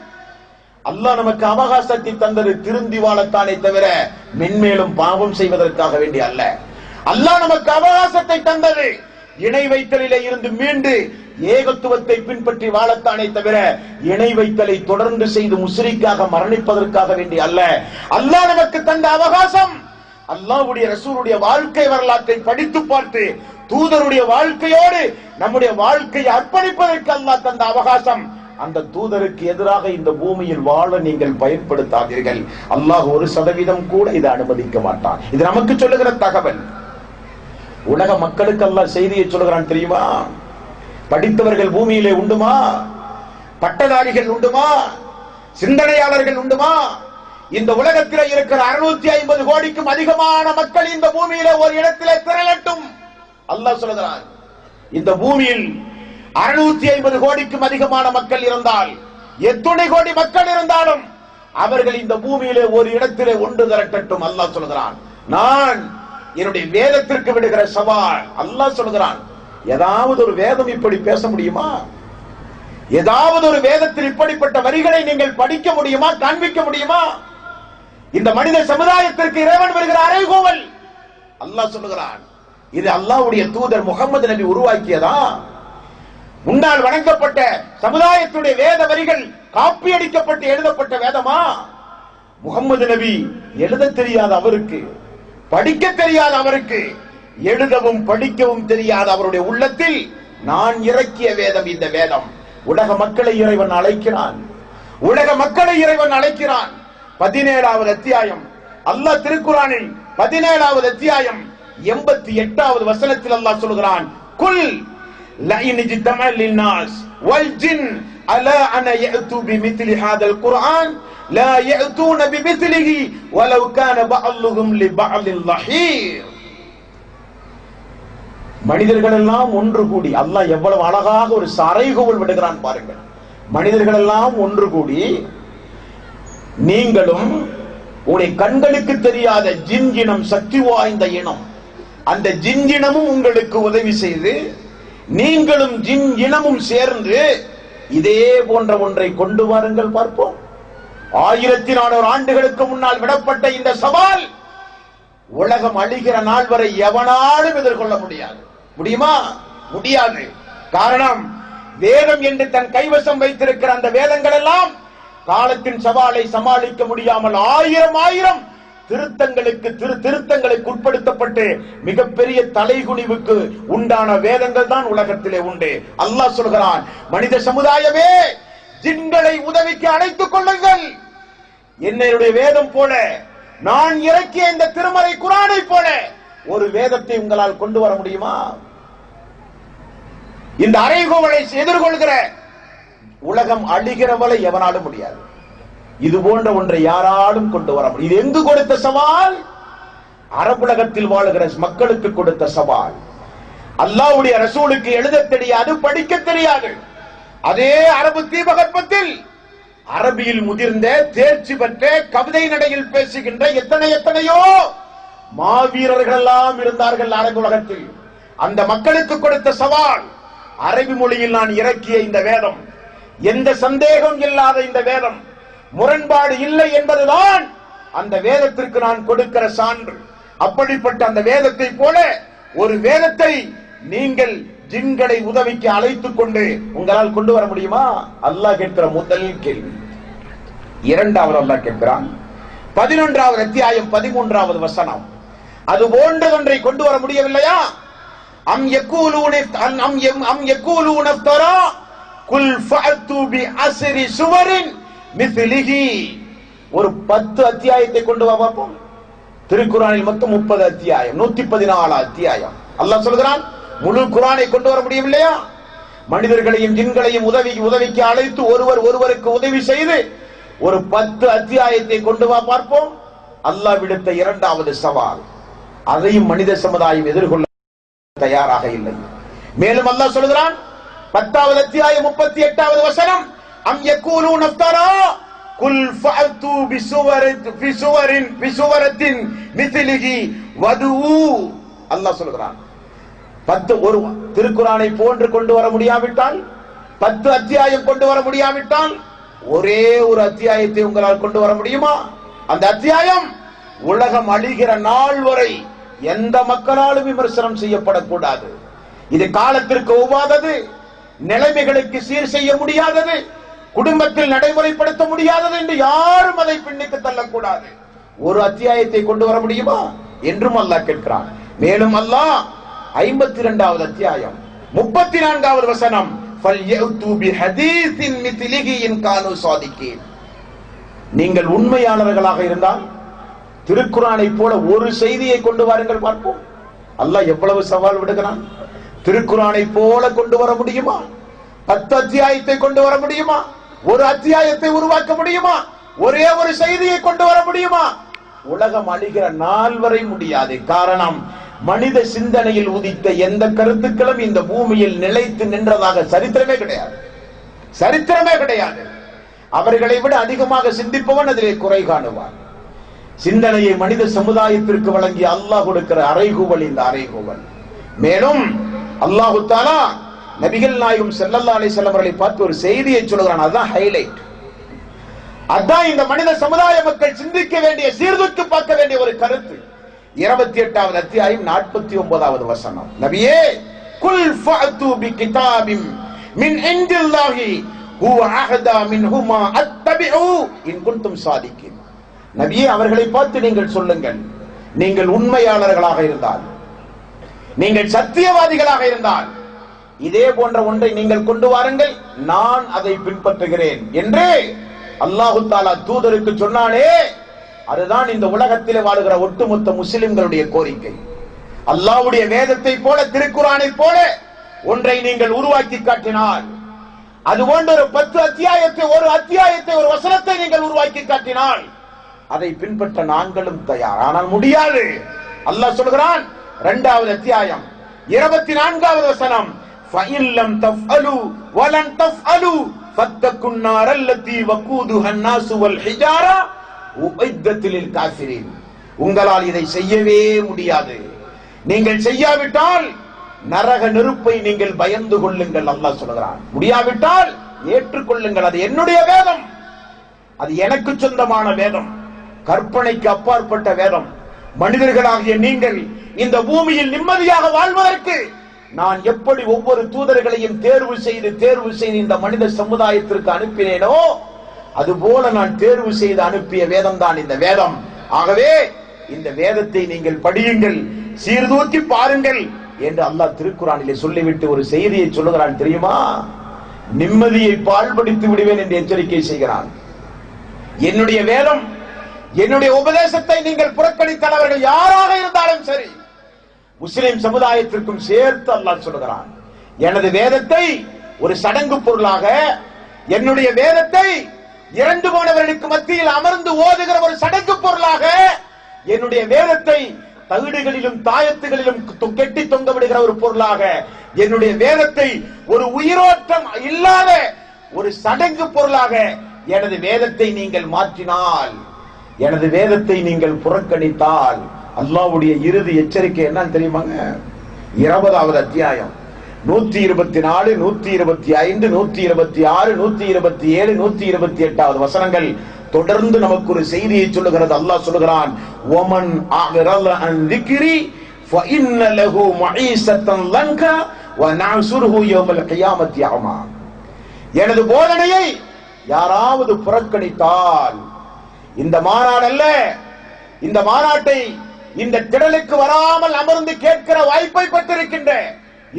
அல்லாஹ் நமக்கு அவகாசத்தை தந்தது திருந்தி வாழத்தானே தவிர மென்மேலும் பாவம் செய்வதற்காக வேண்டி அல்ல. அல்லாஹ் நமக்கு அவகாசத்தை தந்தது இணை வைத்தலிலே இருந்து மீண்டு ஏகத்துவத்தை பின்பற்றி வாழத்தானே தவிர இணை வைத்தலை தொடர்ந்து செய்து முஸ்ரிக்காக மரணிப்பதற்காக வேண்டி அல்ல. அல்லாஹ் நமக்கு தந்த அவகாசம் அல்லாஹ்வுடைய ரசூலுடைய வாழ்க்கை வரலாற்றை படித்து பார்த்து தூதருடைய வாழ்க்கையோடு நம்முடைய வாழ்க்கையை அர்ப்பணிப்பதற்கு அல்லாஹ் தந்த அவகாசம். அந்த தூதருக்கு எதிராக இந்த பூமியில் வாழ நீங்கள் பயன்படுத்தாதீர்கள். அல்லாஹ் 1% கூட இதை அனுமதிக்க மாட்டான். இது நமக்கு சொல்லுகிற தகவல். உலக மக்களுக்கு அல்லாஹ் செய்தியை சொல்லுகிறான் தெரியுமா? படித்தவர்கள் பூமியிலே உண்டுமா? பட்டதாரிகள் உண்டுமா? சிந்தனையாளர்கள் உண்டுமா? இந்த உலகத்தில் இருக்கிற 650 கோடிக்கும் அதிகமான மக்கள் இந்த பூமியில ஒரு இடத்திலே திரளட்டும். அல்லாஹ் சொல்லுகிறான், இந்த பூமியில் 650 கோடிக்கும் அதிகமான மக்கள் இருந்தால், எத்துணை கோடி மக்கள் இருந்தாலும் அவர்கள் இந்த பூமியிலே ஒரு இடத்திலே ஒன்று திரட்டட்டும். அல்லாஹ் சொல்லுகிறான், நான் என்னுடைய வேதத்திற்கு விடுகிற சவால். அல்லாஹ் சொல்லுகிறான், ஏதாவது ஒரு வேதம் இப்படி பேச முடியுமா? ஏதாவது ஒரு வேதத்தில் இப்படிப்பட்ட வரிகளை நீங்கள் படிக்க முடியுமா? காண்பிக்க முடியுமா? இந்த மனித சமுதாயத்திற்கு இறைவன் வருகிற அறைகூவல். அல்லாஹ் சொல்லுகிறான், இது அல்லாஹ்வுடைய தூதர் முகமது நபி உருவாக்கியதா? முன்னால் வணங்கப்பட்ட சமுதாயத்துடைய வேத வரிகள் காப்பி அடிக்கப்பட்டு எழுதப்பட்ட வேதமா? முகமது நபி எழுத தெரியாத அவருக்கு, படிக்க தெரியாத அவருக்கு, எழுதவும் படிக்கவும் தெரியாத அவருடைய உள்ளத்தில் நான் இறக்கிய வேதம் இந்த வேதம். உலக மக்களை இறைவன் அழைக்கிறான். உலக மக்களை இறைவன் அழைக்கிறான். 17வது அத்தியாயம் அல்லாஹ் திருக்குர்ஆனில் 17வது அத்தியாயம் 88வது வசனத்தில் அல்லாஹ் சொல்கிறான், குல் லஇன் ஜித்தமல் லின்னாஸ் வல் ஜின் அலா அன யஅது பிமித்லி ஹாதல் குர்ஆன் லா யஅதுன பிமித்லிஹி வலவ் கான பஅலுஹும் லிபஅலின் லஹீர். மனிதர்கள் எல்லாம் ஒன்று கூடி, அல்லாஹ் எவ்வளவு அழகாக ஒரு அறைகூவல் விடுகிறான் பாருங்கள். மனிதர்கள் எல்லாம் ஒன்று கூடி, நீங்களும் உங்களுடைய கண்களுக்கு தெரியாத ஜின் இனம், சக்தி வாய்ந்த இனம், அந்த ஜின் இனமும் உங்களுக்கு உதவி செய்து நீங்களும் ஜின் இனமும் சேர்ந்து இதே போன்ற ஒன்றை கொண்டு வாருங்கள் பார்ப்போம். 1400 ஆண்டுகளுக்கு முன்னால் விடப்பட்ட இந்த சவால் உலகம் அழிகிற நாள் வரை எவனாலும் எதிர்கொள்ள முடியாது. முடியுமா? முடியாது. காரணம், வேதம் என்று தன் கைவசம் வைத்திருக்கிற அந்த வேதங்கள் எல்லாம் காலத்தின் சவாலை சமாளிக்க முடியாமல் ஆயிரம் திருத்தங்களுக்கு உட்படுத்தப்பட்டு மிகப்பெரிய தலைகுனிவுக்கு உண்டான வேதங்கள் தான் உலகத்திலே உண்டு. அல்லாஹ் சொல்கிறான், மனித சமுதாயமே ஜின்களை உதவிக்கு அழைத்துக் கொள்ளுங்கள். என்னுடைய வேதம் போல, நான் இறக்கிய இந்த திருமறை குர்ஆனை போல ஒரு வேதத்தை உங்களால் கொண்டு வர முடியுமா? இந்த அறைகூவலை எதிர்கொள்கிற உலகம் அழிகிறவளை எவனாலும் முடியாது. இது போன்ற ஒன்றை யாராலும் கொண்டு வர முடியும். இது எங்கு கொடுத்த சவால்? அரபுலகத்தில் வாழுகிற மக்களுக்கு கொடுத்த சவால். அல்லாஹ்வுடைய ரசூலுக்கு எழுத தெரியாது, படிக்க தெரியாது. அதே அரபு தீபகற்பத்தில் அரபியில் முதிர்ந்த, தேர்ச்சி பெற்ற, கவிதை நடையில் பேசுகின்ற எத்தனையோ மாவீரர்கள் எல்லாம் இருந்தார்கள் அரபு உலகத்தில். அந்த மக்களுக்கு கொடுத்த சவால், அரபி மொழியில் நான் இறக்கிய இந்த வேதம், எந்த சந்தேகம் இல்லாத இந்த வேதம், முரண்பாடு இல்லை என்பதுதான் அந்த வேதத்திற்கு நான் கொடுக்கிற சான்று. அப்படிப்பட்ட அந்த வேதத்தை போல ஒரு வேதத்தை நீங்கள் ஜின்களை உதவிக்கு அழைத்துக் கொண்டு உங்களால் கொண்டு வர முடியுமா? அல்லாஹ் கேட்கிற முதல் கேள்வி. இரண்டாவது அல்லாஹ் கேட்கிறான், 11வது அத்தியாயம் 13வது வசனம், அது போன்றதொன்றை கொண்டு வர முடியவில்லையா? அம் யகூலூன தரா குல் ஃபஅத்து பி அஸ்ரி சுவரின் மிஸ்லிஹி. ஒரு 10 அத்தியாயத்தை கொண்டு வா பார்ப்போம். திருக்குர்ஆனில் மொத்தம் 30 அத்தியாயம், 114 அத்தியாயம். அல்லாஹ் சொல்கிறான், முழு குர்ஆனை கொண்டு வர முடியவில்லையா? மனிதர்களையும் ஜின்களையும் உதவிக்கு அழைத்து ஒருவருக்கு உதவி செய்து ஒரு 10 அத்தியாயத்தை கொண்டு வா பார்ப்போம். அல்லாஹ் விடுத்த இரண்டாவது சவால், அதையும் மனித சமுதாயம் எதிர்கொள்ள தயாராக இல்லை. மேலும் அல்லாஹ் சொல்கிறான், 10வது அத்தியாயம் 38வது வசனம், அம் யகூலூன இஃப்தரா குல் ஃபஅத்து பிசுவரத்தின் மித்லிஹி வதூ. அல்லாஹ் சொல்கிறான், 10 ஒரு திருக்குர்ஆனை போன்று கொண்டு வர முடியாவிட்டால், 10 அத்தியாயம் கொண்டு வர முடியாவிட்டால், ஒரே ஒரு அத்தியாயத்தை உங்களால் கொண்டு வர முடியுமா? அந்த அத்தியாயம் உலகம் அழிகிற நாள் வரை எந்த மக்களாலும் விமர்சனம் செய்யப்படக்கூடாது. இது காலத்திற்கு ஒவ்வாதது, நிலைமைகளுக்கு சீர் செய்ய முடியாதது, குடும்பத்தில் நடைமுறைப்படுத்த முடியாதது என்று யாரும் அதை பின்னுக்கு தள்ளக்கூடாது. ஒரு அத்தியாயத்தை கொண்டு வர முடியுமா என்றும் அல்லாஹ் கேட்கிறான். மேலும் அல்லாஹ் 52வது அத்தியாயம் 34வது வசனம், ஃபல்யது பிஹதீஸின் மித்லிஹி இன் கானூ ஸாதிகீன். நீங்கள் உண்மையாளர்களாக இருந்தால் திருக்குர்ஆனை போல ஒரு செய்தியை கொண்டு வாருங்கள் பார்ப்போம். அல்லாஹ் எவ்வளவு சவால் விடுகிறான். திருக்குர்ஆனை போல கொண்டு வர முடியுமா? 10 அத்தியாயத்தை கொண்டு வர முடியுமா? ஒரு அத்தியாயத்தை உருவாக்க முடியுமா? ஒரே ஒரு செய்தியை கொண்டு வர முடியுமா? உலகம் அழிகிற நாள் வரை முடியாது. காரணம், மனித சிந்தனையில் உதித்த எந்த கருத்துக்களும் இந்த பூமியில் நிலைத்து நின்றதாக சரித்திரமே கிடையாது. சரித்திரமே கிடையாது. அவர்களை விட அதிகமாக சிந்திப்பவன் அதிலே குறை காணுவான். சிந்தனையை மனித சமுதாயத்திற்கு வழங்கி அல்லாஹ் கொடுக்கிற அறைகூவல் இந்த அறைகூவல். மேலும் அல்லாஹு தஆலா நபிகள் நாயகம் ஸல்லல்லாஹு அலைஹி வஸல்லம் அவர்களை பார்த்து ஒரு செய்தியை சொல்கிறான். அதுதான் ஹைலைட். அதான் இந்த மனித சமுதாய மக்கள் சிந்திக்க வேண்டிய, சீர்தூக்கி பார்க்க வேண்டிய ஒரு கருத்து. 28வது அத்தியாயம் 49வது வசனம், நபியே குல் ஃபஅது பிகிதாபின் மின் இன்தில்லாஹி ஹுவ அஹதா மின்ஹுமா அத்தபிஉ இன் குன்தும் ஸாதிகீன். நபியே, அவர்களை பார்த்து நீங்கள் சொல்லுங்கள், நீங்கள் உண்மையாளர்களாக இருந்தால், நீங்கள் சத்தியவாதிகளாக இருந்தால் இதே போன்ற ஒன்றை நீங்கள் கொண்டு வாருங்கள், நான் அதை பின்பற்றுகிறேன் என்று அல்லாஹு தஆலா தூதருக்கு சொன்னானே. அதுதான் இந்த உலகத்திலே வாழுகிற ஒட்டுமொத்த முஸ்லிம்களுடைய கோரிக்கை. அல்லாஹ்வுடைய வேதத்தை போல, திருக்குர்ஆனை போல ஒன்றை நீங்கள் உருவாக்கி காட்டினால், அது போன்ற ஒரு 10 அத்தியாயத்தை, ஒரு அத்தியாயத்தை, ஒரு வசனத்தை நீங்கள் உருவாக்கி காட்டினால் அதை பின்பற்ற நாங்களும் தயார். ஆனால் முடியாது. அல்லாஹ் சொல்கிறான் 2வது அத்தியாயம் 24வது வசனம், ஃபஇல்லம் தஃஅலு வலன் தஃஅலு ஃபத்தகுன் நாரல்லதி வகூதுஹா அன்னாசு வல் ஹிஜாரா உஇத்தத் லில் காஃபிரின். உங்களால் இதை செய்யவே முடியாது. நீங்கள் செய்யாவிட்டால் நரக நெருப்பை நீங்கள் பயந்து கொள்ளுங்கள். அல்லாஹ் சொல்கிறான். முடியாவிட்டால் ஏற்றுக்கொள்ளுங்கள். அது என்னுடைய வேதம், அது எனக்கு சொந்தமான வேதம், கற்பனைக்கு அப்பாற்பட்ட வேதம். மனிதர்களாகிய நீங்கள் இந்த பூமியில் நிம்மதியாக வாழ்வதற்கு நான் எப்படி ஒவ்வொரு தூதர்களையும் தேர்வு செய்து இந்த மனித சமுதாயத்திற்கு அனுப்பினேனோ அதுபோல நான் தேர்வு செய்து அனுப்பிய வேதம் தான் இந்த வேதம். ஆகவே இந்த வேதத்தை நீங்கள் படியுங்கள், சீர்தூக்கி பாருங்கள் என்று அல்லாஹ் திருக்குர்ஆனிலே சொல்லிவிட்டு ஒரு செய்தியை சொல்லுகிறான். தெரியுமா? நிம்மதியை பாழ்படுத்தி விடுவேன் என்று எச்சரிக்கை செய்கிறான். என்னுடைய வேதம், என்னுடைய உபதேசத்தை நீங்கள் புறக்கணித்தவர்கள் யாராக இருந்தாலும் சரி, முஸ்லிம் சமுதாயத்திற்கும் சேர்த்து அல்லாஹ் சொல்கிறான். எனது வேதத்தை ஒரு சடங்கு பொருளாக, என்னுடைய வேதத்தை இறந்து போனவர்களுக்கு மத்தியில் அமர்ந்து ஓதுகிற ஒரு சடங்கு பொருளாக, என்னுடைய வேதத்தை தகுடுகளிலும் தாயத்துகளிலும் கெட்டி தொங்க விடுகிற ஒரு பொருளாக, என்னுடைய வேதத்தை ஒரு உயிரோட்டம் இல்லாத ஒரு சடங்கு பொருளாக எனது வேதத்தை நீங்கள் மாற்றினால், எனது வேதத்தை நீங்கள் புறக்கணித்தால் அல்லாஹ்வுடைய இறுதி எச்சரிக்கை என்னன்னு தெரியுமாங்க? 20வது அத்தியாயம் 124, 125, 126, 127, 128வது வசனங்கள் தொடர்ந்து நமக்கு ஒரு செய்தியை சொல்லுகிறது. அல்லாஹ் சொல்லுகிறான், வமன் அஅரத அன் ذிக்ரி ஃபஇன்ன லஹு மஈஸத்தன் லன்கா வநஅசுருஹு யௌமல் கியாமத்தி அமா. எனது போதனையை யாராவது புறக்கணித்தால், இந்த மாநாடு அல்ல, இந்த மாநாட்டை இந்த திடலுக்கு வராமல் அமர்ந்து கேட்கிற வாய்ப்பை பெற்றிருக்கின்ற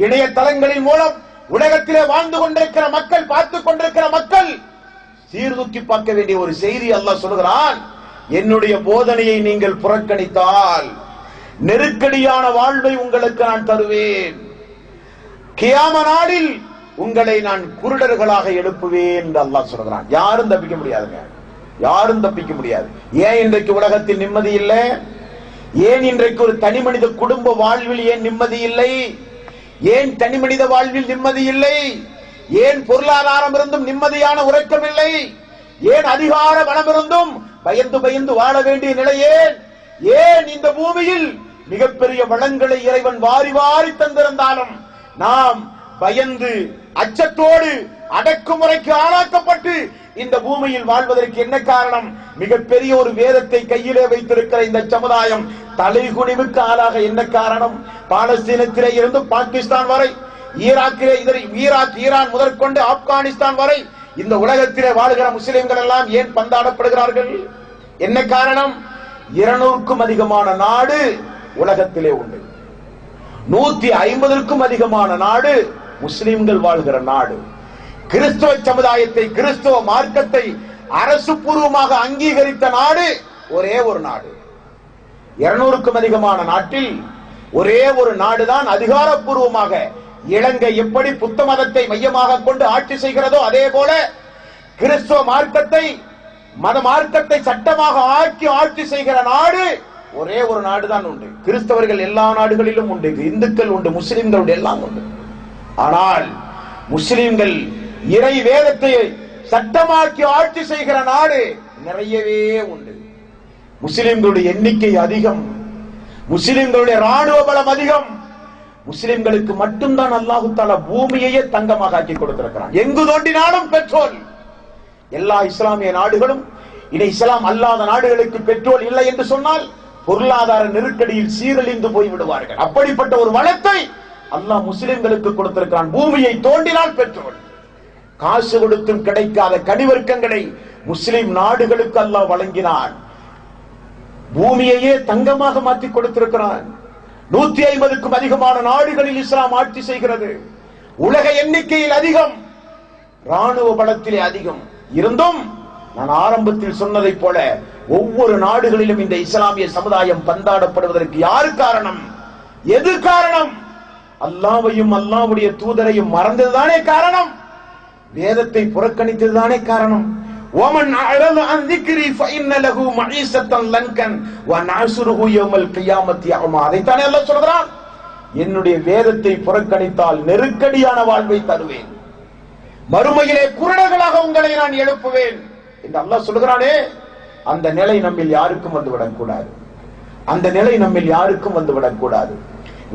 இணையதளங்களின் மூலம் உலகத்திலே வாழ்ந்து கொண்டிருக்கிற மக்கள், பார்த்துக் கொண்டிருக்கிற மக்கள் சீர்தூக்கி பார்க்க வேண்டிய ஒரு செய்தி அல்லாஹ் சொல்கிறான். என்னுடைய போதனையை நீங்கள் புறக்கணித்தால் நெருக்கடியான வாழ்வை உங்களுக்கு நான் தருவேன், கியாம நாளில் உங்களை நான் குருடர்களாக எழுப்புவேன் என்று அல்லாஹ் சொல்கிறான். யாரும் தப்பிக்க முடியாதுங்க, யாரும் தப்பிக்க முடியாது. ஏன் இன்றைக்கு உலகத்தில் நிம்மதி இல்லை? ஏன் இன்றைக்கு ஒரு தனி மனித குடும்ப வாழ்வில் ஏன் நிம்மதி இல்லை? ஏன் தனி மனித வாழ்வில் நிம்மதி இல்லை? ஏன் பொருளாதாரம் இருந்தும் நிம்மதியான உறக்கம் இல்லை? ஏன் அதிகார பலம் இருந்தும் பயந்து பயந்து வாழ வேண்டிய நிலையே? ஏன் இந்த பூமியில் மிகப்பெரிய வளங்களை இறைவன் வாரி வாரி தந்திருந்தாலும் நாம் பயந்து அச்சத்தோடு அடக்குமுறைக்கு ஆளாக்கப்பட்டு இந்த பூமியில் வாழ்வதற்கு என்ன காரணம்? மிகப்பெரிய ஒரு வேதத்தை கையிலே வைத்திருக்கிற இந்த சமுதாயம் தலைகுனிவுக்கு ஆளாக என்ன காரணம்? பாலஸ்தீனத்திலே இருந்து பாகிஸ்தான் வரை, ஈராக் ஈரான் முதற்கொண்டு ஆப்கானிஸ்தான் வரை இந்த உலகத்திலே வாழ்கிற முஸ்லிம்கள் எல்லாம் ஏன் பந்தாடப்படுகிறார்கள்? என்ன காரணம்? 200க்கும் அதிகமான நாடு உலகத்திலே உண்டு. 150க்கும் அதிகமான நாடு முஸ்லிம்கள் வாழ்கிற நாடு. கிறிஸ்தவ சமுதாயத்தை, கிறிஸ்தவ மார்க்கத்தை அரசு பூர்வமாக அங்கீகரித்த நாடு ஒரே ஒரு நாடு. 200க்கும் அதிகமான நாட்டில் ஒரே ஒரு நாடுதான் அதிகாரப்பூர்வமாக. இலங்கை எப்படி புத்த மதத்தை மையமாக கொண்டு ஆட்சி செய்கிறதோ அதே போல கிறிஸ்தவ மார்க்கத்தை, மத மார்க்கத்தை சட்டமாக ஆக்கி ஆட்சி செய்கிற நாடு ஒரே ஒரு நாடுதான் உண்டு. கிறிஸ்தவர்கள் எல்லா நாடுகளிலும் உண்டு, இந்துக்கள் உண்டு, முஸ்லிம்கள் எல்லாம் உண்டு. ஆனால் முஸ்லிம்கள் இறை வேதத்தை சட்டமாக்கி ஆட்சி செய்கிற நாடு நிறையவே உண்டு. முஸ்லிம்களுடைய எண்ணிக்கை அதிகம், முஸ்லிம்களுடைய ராணுவ பலம் அதிகம். முஸ்லிம்களுக்கு மட்டும்தான் அல்லாஹு தஆலா பூமியையே தங்கமாக ஆக்கி கொடுத்திருக்கிறான். எங்கு தோண்டினாலும் பெட்ரோல். எல்லா இஸ்லாமிய நாடுகளும் இனி இஸ்லாம் அல்லாத நாடுகளுக்கு பெட்ரோல் இல்லை என்று சொன்னால் பொருளாதார நெருக்கடியில் சீரழிந்து போய் விடுவார்கள். அப்படிப்பட்ட ஒரு வளத்தை அல்லாஹ் முஸ்லிம்களுக்கு கொடுத்திருக்கிறான். பூமியை தோண்டினால் பெட்ரோல். காசு கொடுத்தும் கிடைக்காத கனிவர்க்கங்களை முஸ்லிம் நாடுகளுக்கு அல்லாஹ் வழங்கினான். பூமியையே தங்கமாக மாற்றி கொடுத்திருக்கிறான். 150க்கும் அதிகமான நாடுகளில் இஸ்லாம் ஆட்சி செய்கிறது. உலக எண்ணிக்கையில் அதிகம், ராணுவ பலத்திலே அதிகம். இருந்தும் நான் ஆரம்பத்தில் சொன்னதை போல ஒவ்வொரு நாடுகளிலும் இந்த இஸ்லாமிய சமுதாயம் பந்தாடப்படுவதற்கு யாரு காரணம்? எது காரணம்? அல்லாஹ்வையும் அல்லாஹ்வுடைய தூதரையும் மறந்ததுதானே காரணம். வேதத்தை புறக்கணித்ததுதானே காரணம். وَمَنْ أَعْرَضَ عَنْ ذِكْرِي فَإِنَّ لَهُ مَعِيشَةً ضَنكًا وَنَحْشُرُهُ يَوْمَ الْقِيَامَةِ أَعْمَى. அதைத்தானே அல்லாஹ் சொல்றான். என்னுடைய வேதத்தை புறக்கணித்தால் நெருக்கடியான வாழ்வை தருவேன், மறுமையிலே குருடர்களாக உங்களை நான் எழுப்புவேன் என்று அல்லாஹ் சொல்கிறானே. அந்த நிலை நம்மில் யாருக்கும் வந்துவிடக் கூடாது. அந்த நிலை நம்மில் யாருக்கும் வந்துவிடக் கூடாது.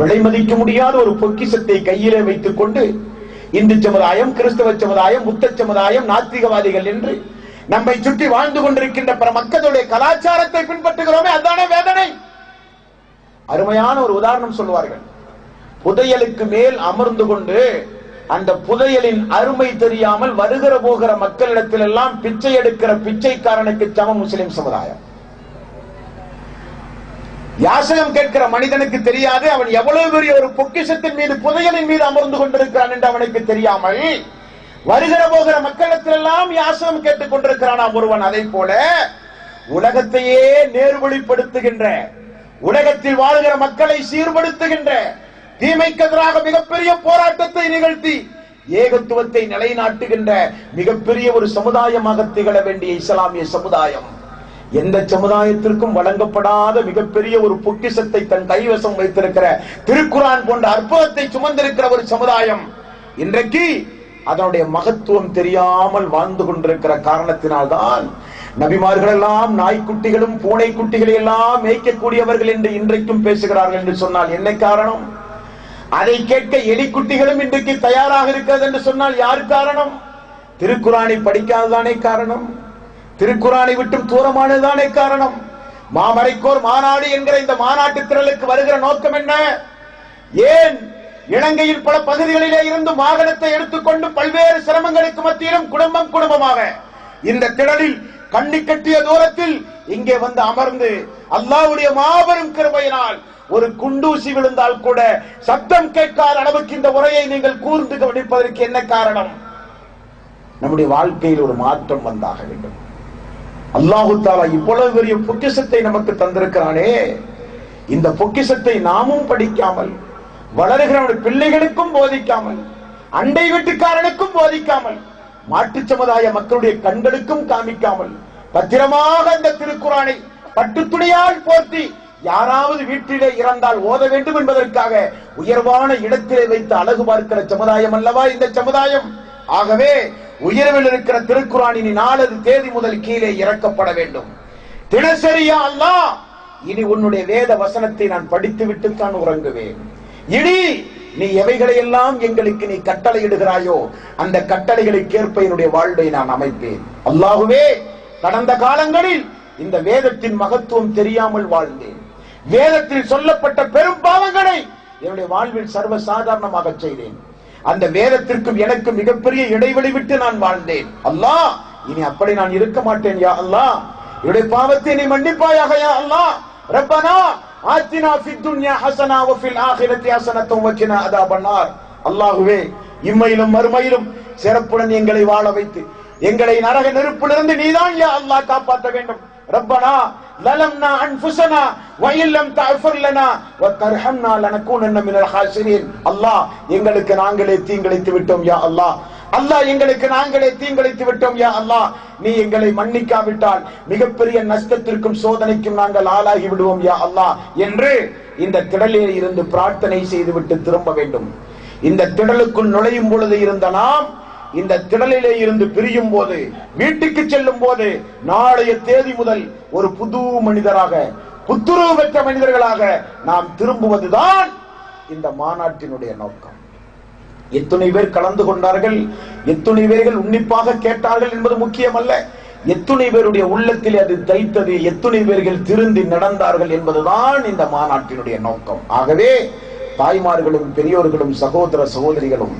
விலை மதிக்க முடியாத ஒரு பொக்கிஷத்தை கையிலே வைத்துக் கொண்டு இந்து சமுதாயம், கிறிஸ்தவ சமுதாயம், புத்த சமுதாயம், நாத்திகவாதிகள் என்று நம்மை சுற்றி வாழ்ந்து கொண்டிருக்கின்ற பிற மக்களுடைய கலாச்சாரத்தை பின்பற்றுகிறோமே, அதுதானே வேதனை. அருமையான ஒரு உதாரணம் சொல்லுவார்கள். புதையலுக்கு மேல் அமர்ந்து கொண்டு அந்த புதையலின் அருமை தெரியாமல் வருகிற போகிற மக்களிடத்தில் எல்லாம் பிச்சை எடுக்கிற பிச்சைக்காரனுக்கு சமம் முஸ்லிம் சமுதாயம். யாசகம் கேட்கிற மனிதனுக்கு தெரியாது அவன் எவ்வளவு பெரிய ஒரு பொக்கிஷத்தின் மீது, புதையலின் மீது அமர்ந்து கொண்டிருக்கிறான் என்று அவனுக்கு தெரியாமல் வருகிற போகிற மக்களிடத்தில் எல்லாம் யாசகம் கேட்டுக் கொண்டிருக்கிறான் ஒருவன். அதை போல உலகத்தையே நேர்வழிப்படுத்துகின்ற, உலகத்தில் வாழ்கிற மக்களை சீர்படுத்துகின்ற, தீமைக்கு எதிராக மிகப்பெரிய போராட்டத்தை நிகழ்த்தி ஏகத்துவத்தை நிலைநாட்டுகின்ற மிகப்பெரிய ஒரு சமுதாயமாக திகழ வேண்டிய இஸ்லாமிய சமுதாயம், எந்த சமுதாயத்திற்கும் வழங்கப்படாத மிகப்பெரிய ஒரு பொக்கிஷத்தை தன் கைவசம் வைத்திருக்கிற திருக்குரான் போன்ற அற்புதத்தை சுமந்திருக்கிற ஒரு சமுதாயம் இன்றைக்கு அதனுடைய மகத்துவம் தெரியாமல் வாழ்ந்து கொண்டிருக்கிற காரணத்தினால்தான் நபிமார்கள் எல்லாம் நாய்க்குட்டிகளும் பூனை குட்டிகளை எல்லாம் மேய்க்கக்கூடியவர்கள் என்று இன்றைக்கும் பேசுகிறார்கள் என்று சொன்னால் என்ன காரணம்? அதை கேட்க எலிக்குட்டிகளும் இன்றைக்கு தயாராக இருக்கிறது என்று சொன்னால் யார் காரணம்? திருக்குரானை படிக்காததானே காரணம். திருக்குரானை விட்டும் தூரமானதுதானே காரணம். மாமரைக்கோர் மாநாடு என்கிற இந்த மாநாட்டு திரளுக்கு வருகிற நோக்கம் என்ன? ஏன் இலங்கையில் பல பகுதிகளிலே இருந்து வாகனத்தை எடுத்துக்கொண்டு பல்வேறு சிரமங்களுக்கு மத்தியிலும் குடும்பம் குடும்பமாக இந்த திரளில் கண்ணி கட்டிய தூரத்தில் இங்கே வந்து அமர்ந்து அல்லாஹ்வுடைய மாபெரும் கிருபையினால் ஒரு குண்டூசி விழுந்தால் கூட சத்தம் கேட்காத அளவுக்கு இந்த உரையை நீங்கள் கூர்ந்து கவனிப்பதற்கு என்ன காரணம்? நம்முடைய வாழ்க்கையில் ஒரு மாற்றம் வந்தாக வேண்டும். அல்லாஹு தஆலா இவ்வளவு பெரிய பொக்கிஷத்தை நமக்கு தந்திருக்கிறானே, இந்த பொக்கிஷத்தை நாமும் படிக்காமல், வளர்கிற பிள்ளைகளுக்கும் போதிக்காமல், அண்டை வீட்டுக்காரனுக்கும் போதிக்காமல், மாற்று சமுதாய மக்களுடைய கண்களுக்கும் காமிக்காமல் பத்திரமாக அந்த திருக்குரானை பட்டு துணியால் போர்த்தி யாராவது வீட்டிலே இறந்தால் ஓத வேண்டும் என்பதற்காக உயர்வான இடத்திலே வைத்து அழகு பார்க்கிற சமுதாயம் அல்லவா இந்த சமுதாயம்? ஆகவே உயர்வில் இருக்கிற திருக்குர்ஆனின் 4 தேதி முதல் கீழே இறக்கப்பட வேண்டும். தினசரி யா அல்லாஹ் இனி உன்னுடைய வேத வசனத்தை நான் படித்து விட்டுத்தான் உறங்குவேன். இனி நீ எவைகளை எல்லாம் எங்களுக்கு நீ கட்டளையிடுகிறாயோ அந்த கட்டளைகளுக்கு ஏற்ப என்னுடைய வாழ்வை நான் அமைப்பேன். அல்லாஹ்வே, கடந்த காலங்களில் இந்த வேதத்தின் மகத்துவம் தெரியாமல் வாழ்ந்தேன். வேதத்தில் சொல்லப்பட்ட பெரும் பாவங்களை என்னுடைய வாழ்வில் சர்வ சாதாரணமாக செய்தேன். அந்த வேதத்திற்கும் எனக்கு மிகப்பெரிய இடைவெளி விட்டு நான் வாழ்ந்தேன். அல்லாஹ், இனி அப்படி நான் இருக்க மாட்டேன் யா அல்லாஹ். என்னுடைய பாவத்தை நீ மன்னிப்பாயாக யா அல்லாஹ். ரப்பனா ஆத்தினா ஃபித் துன்யா ஹஸனா வ ஃபில் ஆখিরাতি ஹஸனத்தும் வ கினா அதாபன்னார். அல்லாஹ்வே, இம்மையிலும் மறுமையிலும் சிறப்புடன் எங்களை வாழ வைத்து எங்களை நரக நெருப்பிலிருந்து நீதான் யா அல்லாஹ் காப்பாற்ற வேண்டும். ரப்பனா லலம்னா அன்ஃபுஸனா வ இல்லம் தஃபிர் லனா வ தர்ஹம்னா லனகூனன்ன மினல் ஹாஸிரீன். அல்லாஹ், எங்களுக்கு நாங்களே தீங்கிழைத்து விட்டோம் யா அல்லாஹ். அல்லாஹ், எங்களுக்கு நாங்களே தீங்கிழைத்து விட்டோம் யா அல்லாஹ். நீ எங்களை மன்னிக்காவிட்டால் மிகப்பெரிய நஷ்டத்திற்கும் சோதனைக்கும் நாங்கள் ஆளாகி விடுவோம் யா அல்லாஹ் என்று இந்த திடலில் இருந்து பிரார்த்தனை செய்துவிட்டு திரும்ப வேண்டும். இந்த திடலுக்குள் நுழையும் பொழுது இருந்த நாம் இந்த திடலிலே இருந்து பிரியும் போது, வீட்டுக்கு செல்லும் போது, நாளைய தேதி முதல் ஒரு புது மனிதராக, புத்துருவு பெற்ற மனிதர்களாக நாம் திரும்புவதுதான் இந்த மாநாட்டினுடைய நோக்கம். எத்தனை பேர் கலந்து கொண்டார்கள், எத்தனை பேர்கள் உன்னிப்பாக கேட்டார்கள் என்பது முக்கியமல்ல. எத்தனை பேருடைய உள்ளத்தில் அது தைத்தது, எத்தனை பேர்கள் திருந்தி நடந்தார்கள் என்பதுதான் இந்த மாநாட்டினுடைய நோக்கம். ஆகவே தாய்மார்களும் பெரியோர்களும் சகோதர சகோதரிகளும்,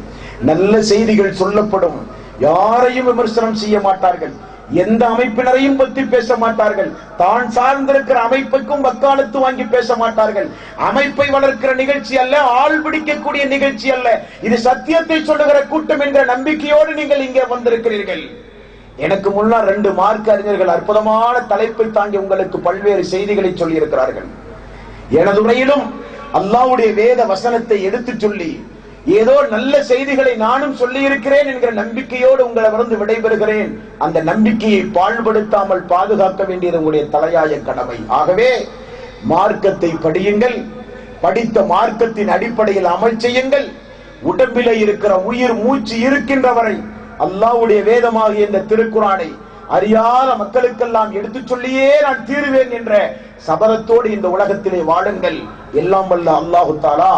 நல்ல செய்திகள் சொல்லப்படும், யாரையும் விமர்சனம் செய்ய மாட்டார்கள், எந்த அமைப்பினரையும் பற்றி பேச மாட்டார்கள், தான் சார்ந்திருக்கிற அமைப்புக்கும் வக்காலத்து வாங்கி பேச மாட்டார்கள். அமைப்பை வளர்க்கிற நிகழ்ச்சி அல்ல, ஆள் பிடிக்கக்கூடிய நிகழ்ச்சி அல்ல, இது சத்தியத்தை சொல்லுகிற கூட்டம் என்ற நம்பிக்கையோடு நீங்கள் இங்கே வந்திருக்கிறீர்கள். எனக்கு முன்னால் 2 மார்க்க அறிஞர்கள் அற்புதமான தலைப்பை தாங்கி உங்களுக்கு பல்வேறு செய்திகளை சொல்லி இருக்கிறார்கள். எனது உரையிலும் அல்லாஹ்வுடைய வேத வசனத்தை எடுத்து சொல்லி ஏதோ நல்ல செய்திகளை நானும் சொல்லி இருக்கிறேன் என்கிற நம்பிக்கையோடு உங்களிடமிருந்து விடைபெறுகிறேன். அந்த நம்பிக்கையை பாழ்படுத்தாமல் பாதுகாக்க வேண்டியது உங்களுடைய தலையாய கடமை. ஆகவே மார்க்கத்தை படியுங்கள், படித்த மார்க்கத்தின் அடிப்படையில் அமல் செய்யுங்கள். உடம்பிலே இருக்கிற உயிர் மூச்சு இருக்கின்ற வரை அல்லாஹ்வுடைய வேதமாகிய இந்த திருக்குர்ஆனை அறியாத மக்களுக்கெல்லாம் எடுத்து சொல்லியே நான் தீருவேன் என்ற சபதத்தோடு இந்த உலகத்திலே வாழுங்கள். எல்லாம் வல்ல அல்லாஹு தஆலா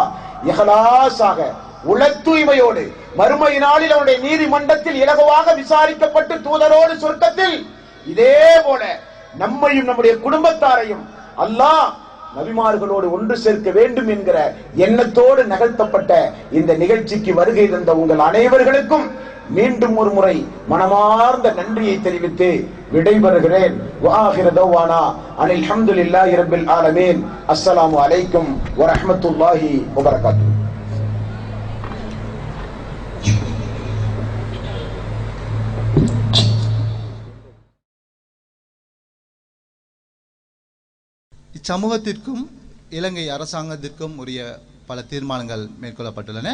இஹ்லாஸாக, உள தூய்மையோடு மறுமை நாளில் அவருடைய நீதிமன்றத்தில் இலகுவாக விசாரிக்கப்பட்டு தூதரோடு சொர்க்கத்தில் இதே போல நம்மையும் நம்முடைய குடும்பத்தாரையும் அல்லாஹ் நபிமார்களோடு ஒன்று சேர்க்க வேண்டும் என்கிற எண்ணத்தோடு நகர்த்தப்பட்ட இந்த நிகழ்ச்சிக்கு வருகை தந்த உங்கள் அனைவர்களுக்கும் மீண்டும் ஒரு முறை மனமார்ந்த நன்றியை தெரிவித்து விடைபெறுகிறேன். வஆகிரு தஅவானா அனில் ஹம்துலில்லாஹி ரப்பில் ஆலமீன். அஸ்ஸலாமு அலைக்கும் வ ரஹ்மத்துல்லாஹி வ பரகாத்துஹு. இச்சமூகத்திற்கும் இலங்கை அரசாங்கத்திற்கும் உரிய பல தீர்மானங்கள் மேற்கொள்ளப்பட்டுள்ளன.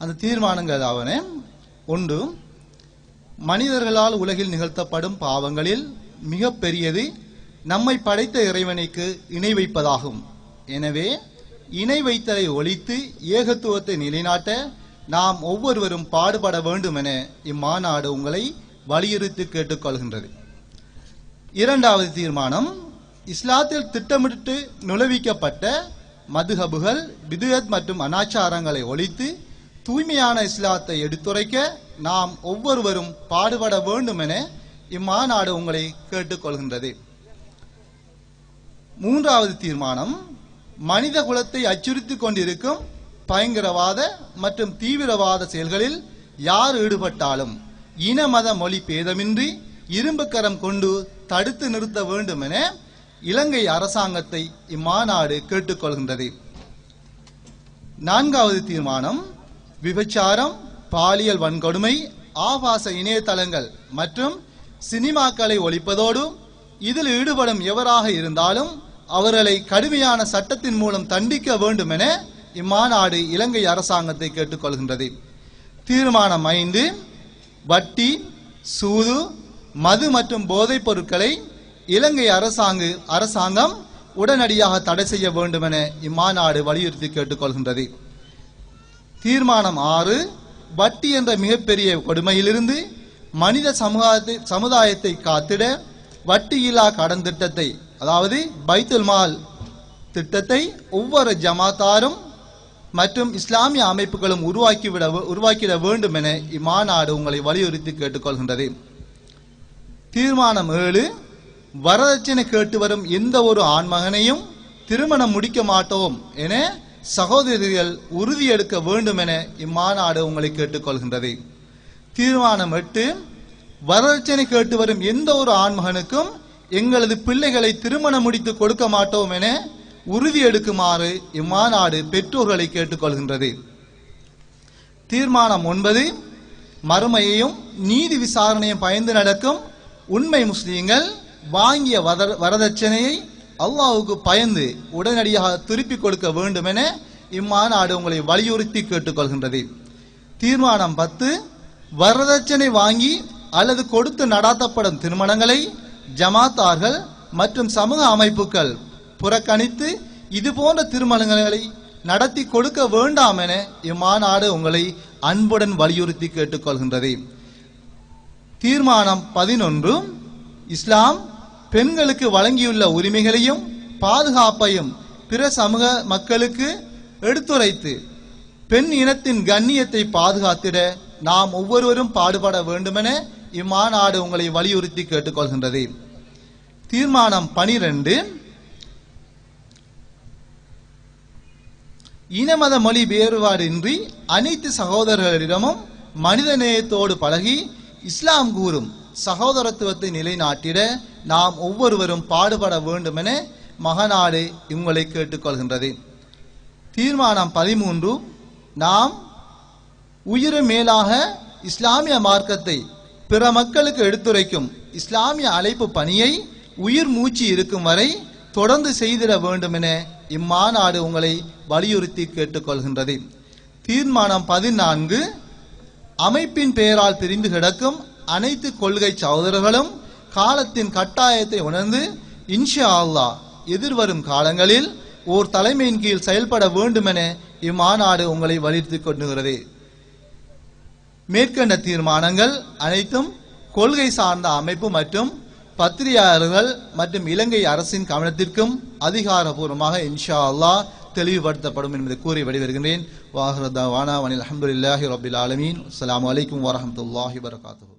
அந்த தீர்மானங்கள் ஆவன: 1. மனிதர்களால் உலகில் நிகழ்த்தப்படும் பாவங்களில் மிக பெரியது நம்மை படைத்த இறைவனுக்கு இணை வைப்பதாகும். எனவே இணை வைத்தலை ஒழித்து ஏகத்துவத்தை நிலைநாட்ட நாம் ஒவ்வொருவரும் பாடுபட வேண்டும் என இம்மாநாடு உங்களை வலியுறுத்தி கேட்டுக்கொள்கின்றது. 2வது தீர்மானம்: இஸ்லாத்தில் திட்டமிட்டு நுழைவிக்கப்பட்ட மதுஹபுகள், பிதுஅத் மற்றும் அனாச்சாரங்களை ஒழித்து தூய்மையான இஸ்லாத்தை எடுத்துரைக்க நாம் ஒவ்வொருவரும் பாடுபட வேண்டும் என இம்மாநாடு உங்களை கேட்டுக்கொள்கின்றது. 3வது தீர்மானம்: மனித குலத்தை அச்சுறுத்திக் கொண்டிருக்கும் பயங்கரவாத மற்றும் தீவிரவாத செயல்களில் யார் ஈடுபட்டாலும் இன மத மொழி பேதமின்றி இரும்பு கரம் கொண்டு தடுத்து நிறுத்த வேண்டும் என இலங்கை அரசாங்கத்தை இம்மாநாடு கேட்டுக்கொள்கின்றது. 4வது தீர்மானம்: விபச்சாரம், பாலியல் வன்கொடுமை, ஆபாச இணையதளங்கள் மற்றும் சினிமாக்களை ஒழிப்பதோடு இதில் ஈடுபடும் எவராக இருந்தாலும் அவர்களை கடுமையான சட்டத்தின் மூலம் தண்டிக்க வேண்டும் என இம்மாநாடு இலங்கை அரசாங்கத்தை கேட்டுக்கொள்கின்றது. தீர்மானம் 5: வட்டி, சூது, மது மற்றும் போதைப் பொருட்களை இலங்கை அரசாங்கம் உடனடியாக தடை செய்ய வேண்டும் என இம்மாநாடு வலியுறுத்தி கேட்டுக்கொள்கின்றது. தீர்மானம் 6: வட்டி என்ற மிகப்பெரிய கொடுமையிலிருந்து மனித சமுதாயத்தை காத்திட வட்டியில்லா கடன் திட்டத்தை, அதாவது பைத்துல் மால் திட்டத்தை ஒவ்வொரு ஜமாத்தாரும் மற்றும் இஸ்லாமிய அமைப்புகளும் உருவாக்கிட வேண்டும் என இம்மாநாடு உங்களை வலியுறுத்தி கேட்டுக்கொள்கின்றது. தீர்மானம் 7, வரதட்சணை கேட்டு வரும் எந்த ஒரு ஆண்மகனையும் திருமணம் முடிக்க மாட்டோம் என சகோதரிகள் உறுதியெடுக்க வேண்டும் என இம்மாநாடு உங்களை கேட்டுக்கொள்கின்றது. தீர்மானம் 8, வரதட்சணை கேட்டு வரும் எந்த ஒரு ஆண்மகனுக்கும் எங்களது பிள்ளைகளை திருமணம் முடித்து கொடுக்க மாட்டோம் என உறுதி எடுக்குமாறு இம்மாநாடு பெற்றோர்களை கேட்டுக்கொள்கின்றது. தீர்மானம் 9, மறுமையையும் நீதி விசாரணையும் பயந்து நடக்கும் உண்மை முஸ்லீம்கள் வாங்கிய வரதட்சணையை அல்லாஹ்வுக்கு பயந்து உடனடியாக திருப்பிக் கொடுக்க வேண்டும் என இம்மாநாடு உங்களை வலியுறுத்தி கேட்டுக்கொள்கின்றது. தீர்மானம் 10, வரதட்சணை வாங்கி அல்லது கொடுத்து நடாத்தப்படும் திருமணங்களை ஜமாத்தார்கள் மற்றும் சமூக அமைப்புகள் புறக்கணித்து இதுபோன்ற திருமணங்களை நடத்தி கொடுக்க வேண்டாம் என இம்மாநாடு உங்களை அன்புடன் வலியுறுத்தி கேட்டுக்கொள்கின்றது. தீர்மானம் 11, இஸ்லாம் பெண்களுக்கு வழங்கியுள்ள உரிமைகளையும் பாதுகாப்பையும் பிற சமூக மக்களுக்கு எடுத்துரைத்து பெண் இனத்தின் கண்ணியத்தை பாதுகாத்திட நாம் ஒவ்வொருவரும் பாடுபட வேண்டுமென இம்மாநாடு உங்களை வலியுறுத்தி கேட்டுக்கொள்கின்றது. தீர்மானம் 12, இனமத மொழி வேறுபாடின்றி அனைத்து சகோதரர்களிடமும் மனிதநேயத்தோடு பழகி இஸ்லாம் கூறும் சகோதரத்துவத்தை நிலைநாட்டிட நாம் ஒவ்வொருவரும் பாடுபட வேண்டும் என மகநாடு உங்களை கேட்டுக்கொள்கின்றது. தீர்மானம் 13, நாம் உயிர் மேலாக இஸ்லாமிய மார்க்கத்தை பிற மக்களுக்கு எடுத்துரைக்கும் இஸ்லாமிய அழைப்பு பணியை உயிர் மூச்சு இருக்கும் வரை தொடர்ந்து செய்திட வேண்டும் என இம்மாநாடு உங்களை வலியுறுத்தி கேட்டுக்கொள்கின்றது. தீர்மானம் 14, அமைப்பின் பெயரால் பிரிந்து கிடக்கும் அனைத்து கொள்கை சகோதரர்களும் காலத்தின் கட்டாயத்தை உணர்ந்து இன்ஷா அல்லாஹ் எதிர்வரும் காலங்களில் ஓர் தலைமையின் கீழ் செயல்பட வேண்டும் என இம்மாநாடு உங்களை வலியுறுத்தி கொண்டுகிறது. மேற்கண்ட தீர்மானங்கள் அனைத்தும் கொள்கை சார்ந்த அமைப்பு மற்றும் பத்திரிகையாளர்கள் மற்றும் இலங்கை அரசின் கவனத்திற்கும் அதிகாரபூர்வமாக இன்ஷா அல்லாஹ் தெளிவுபடுத்தப்படும் என்பதை கூறி விடைபெறுகின்றேன். வாஹிரு தஅவானா அல்ஹம்துலில்லாஹி ரப்பில் ஆலமீன். அஸ்ஸலாமு அலைக்கும் வரஹ்மத்துல்லாஹி வபரகாத்துஹு.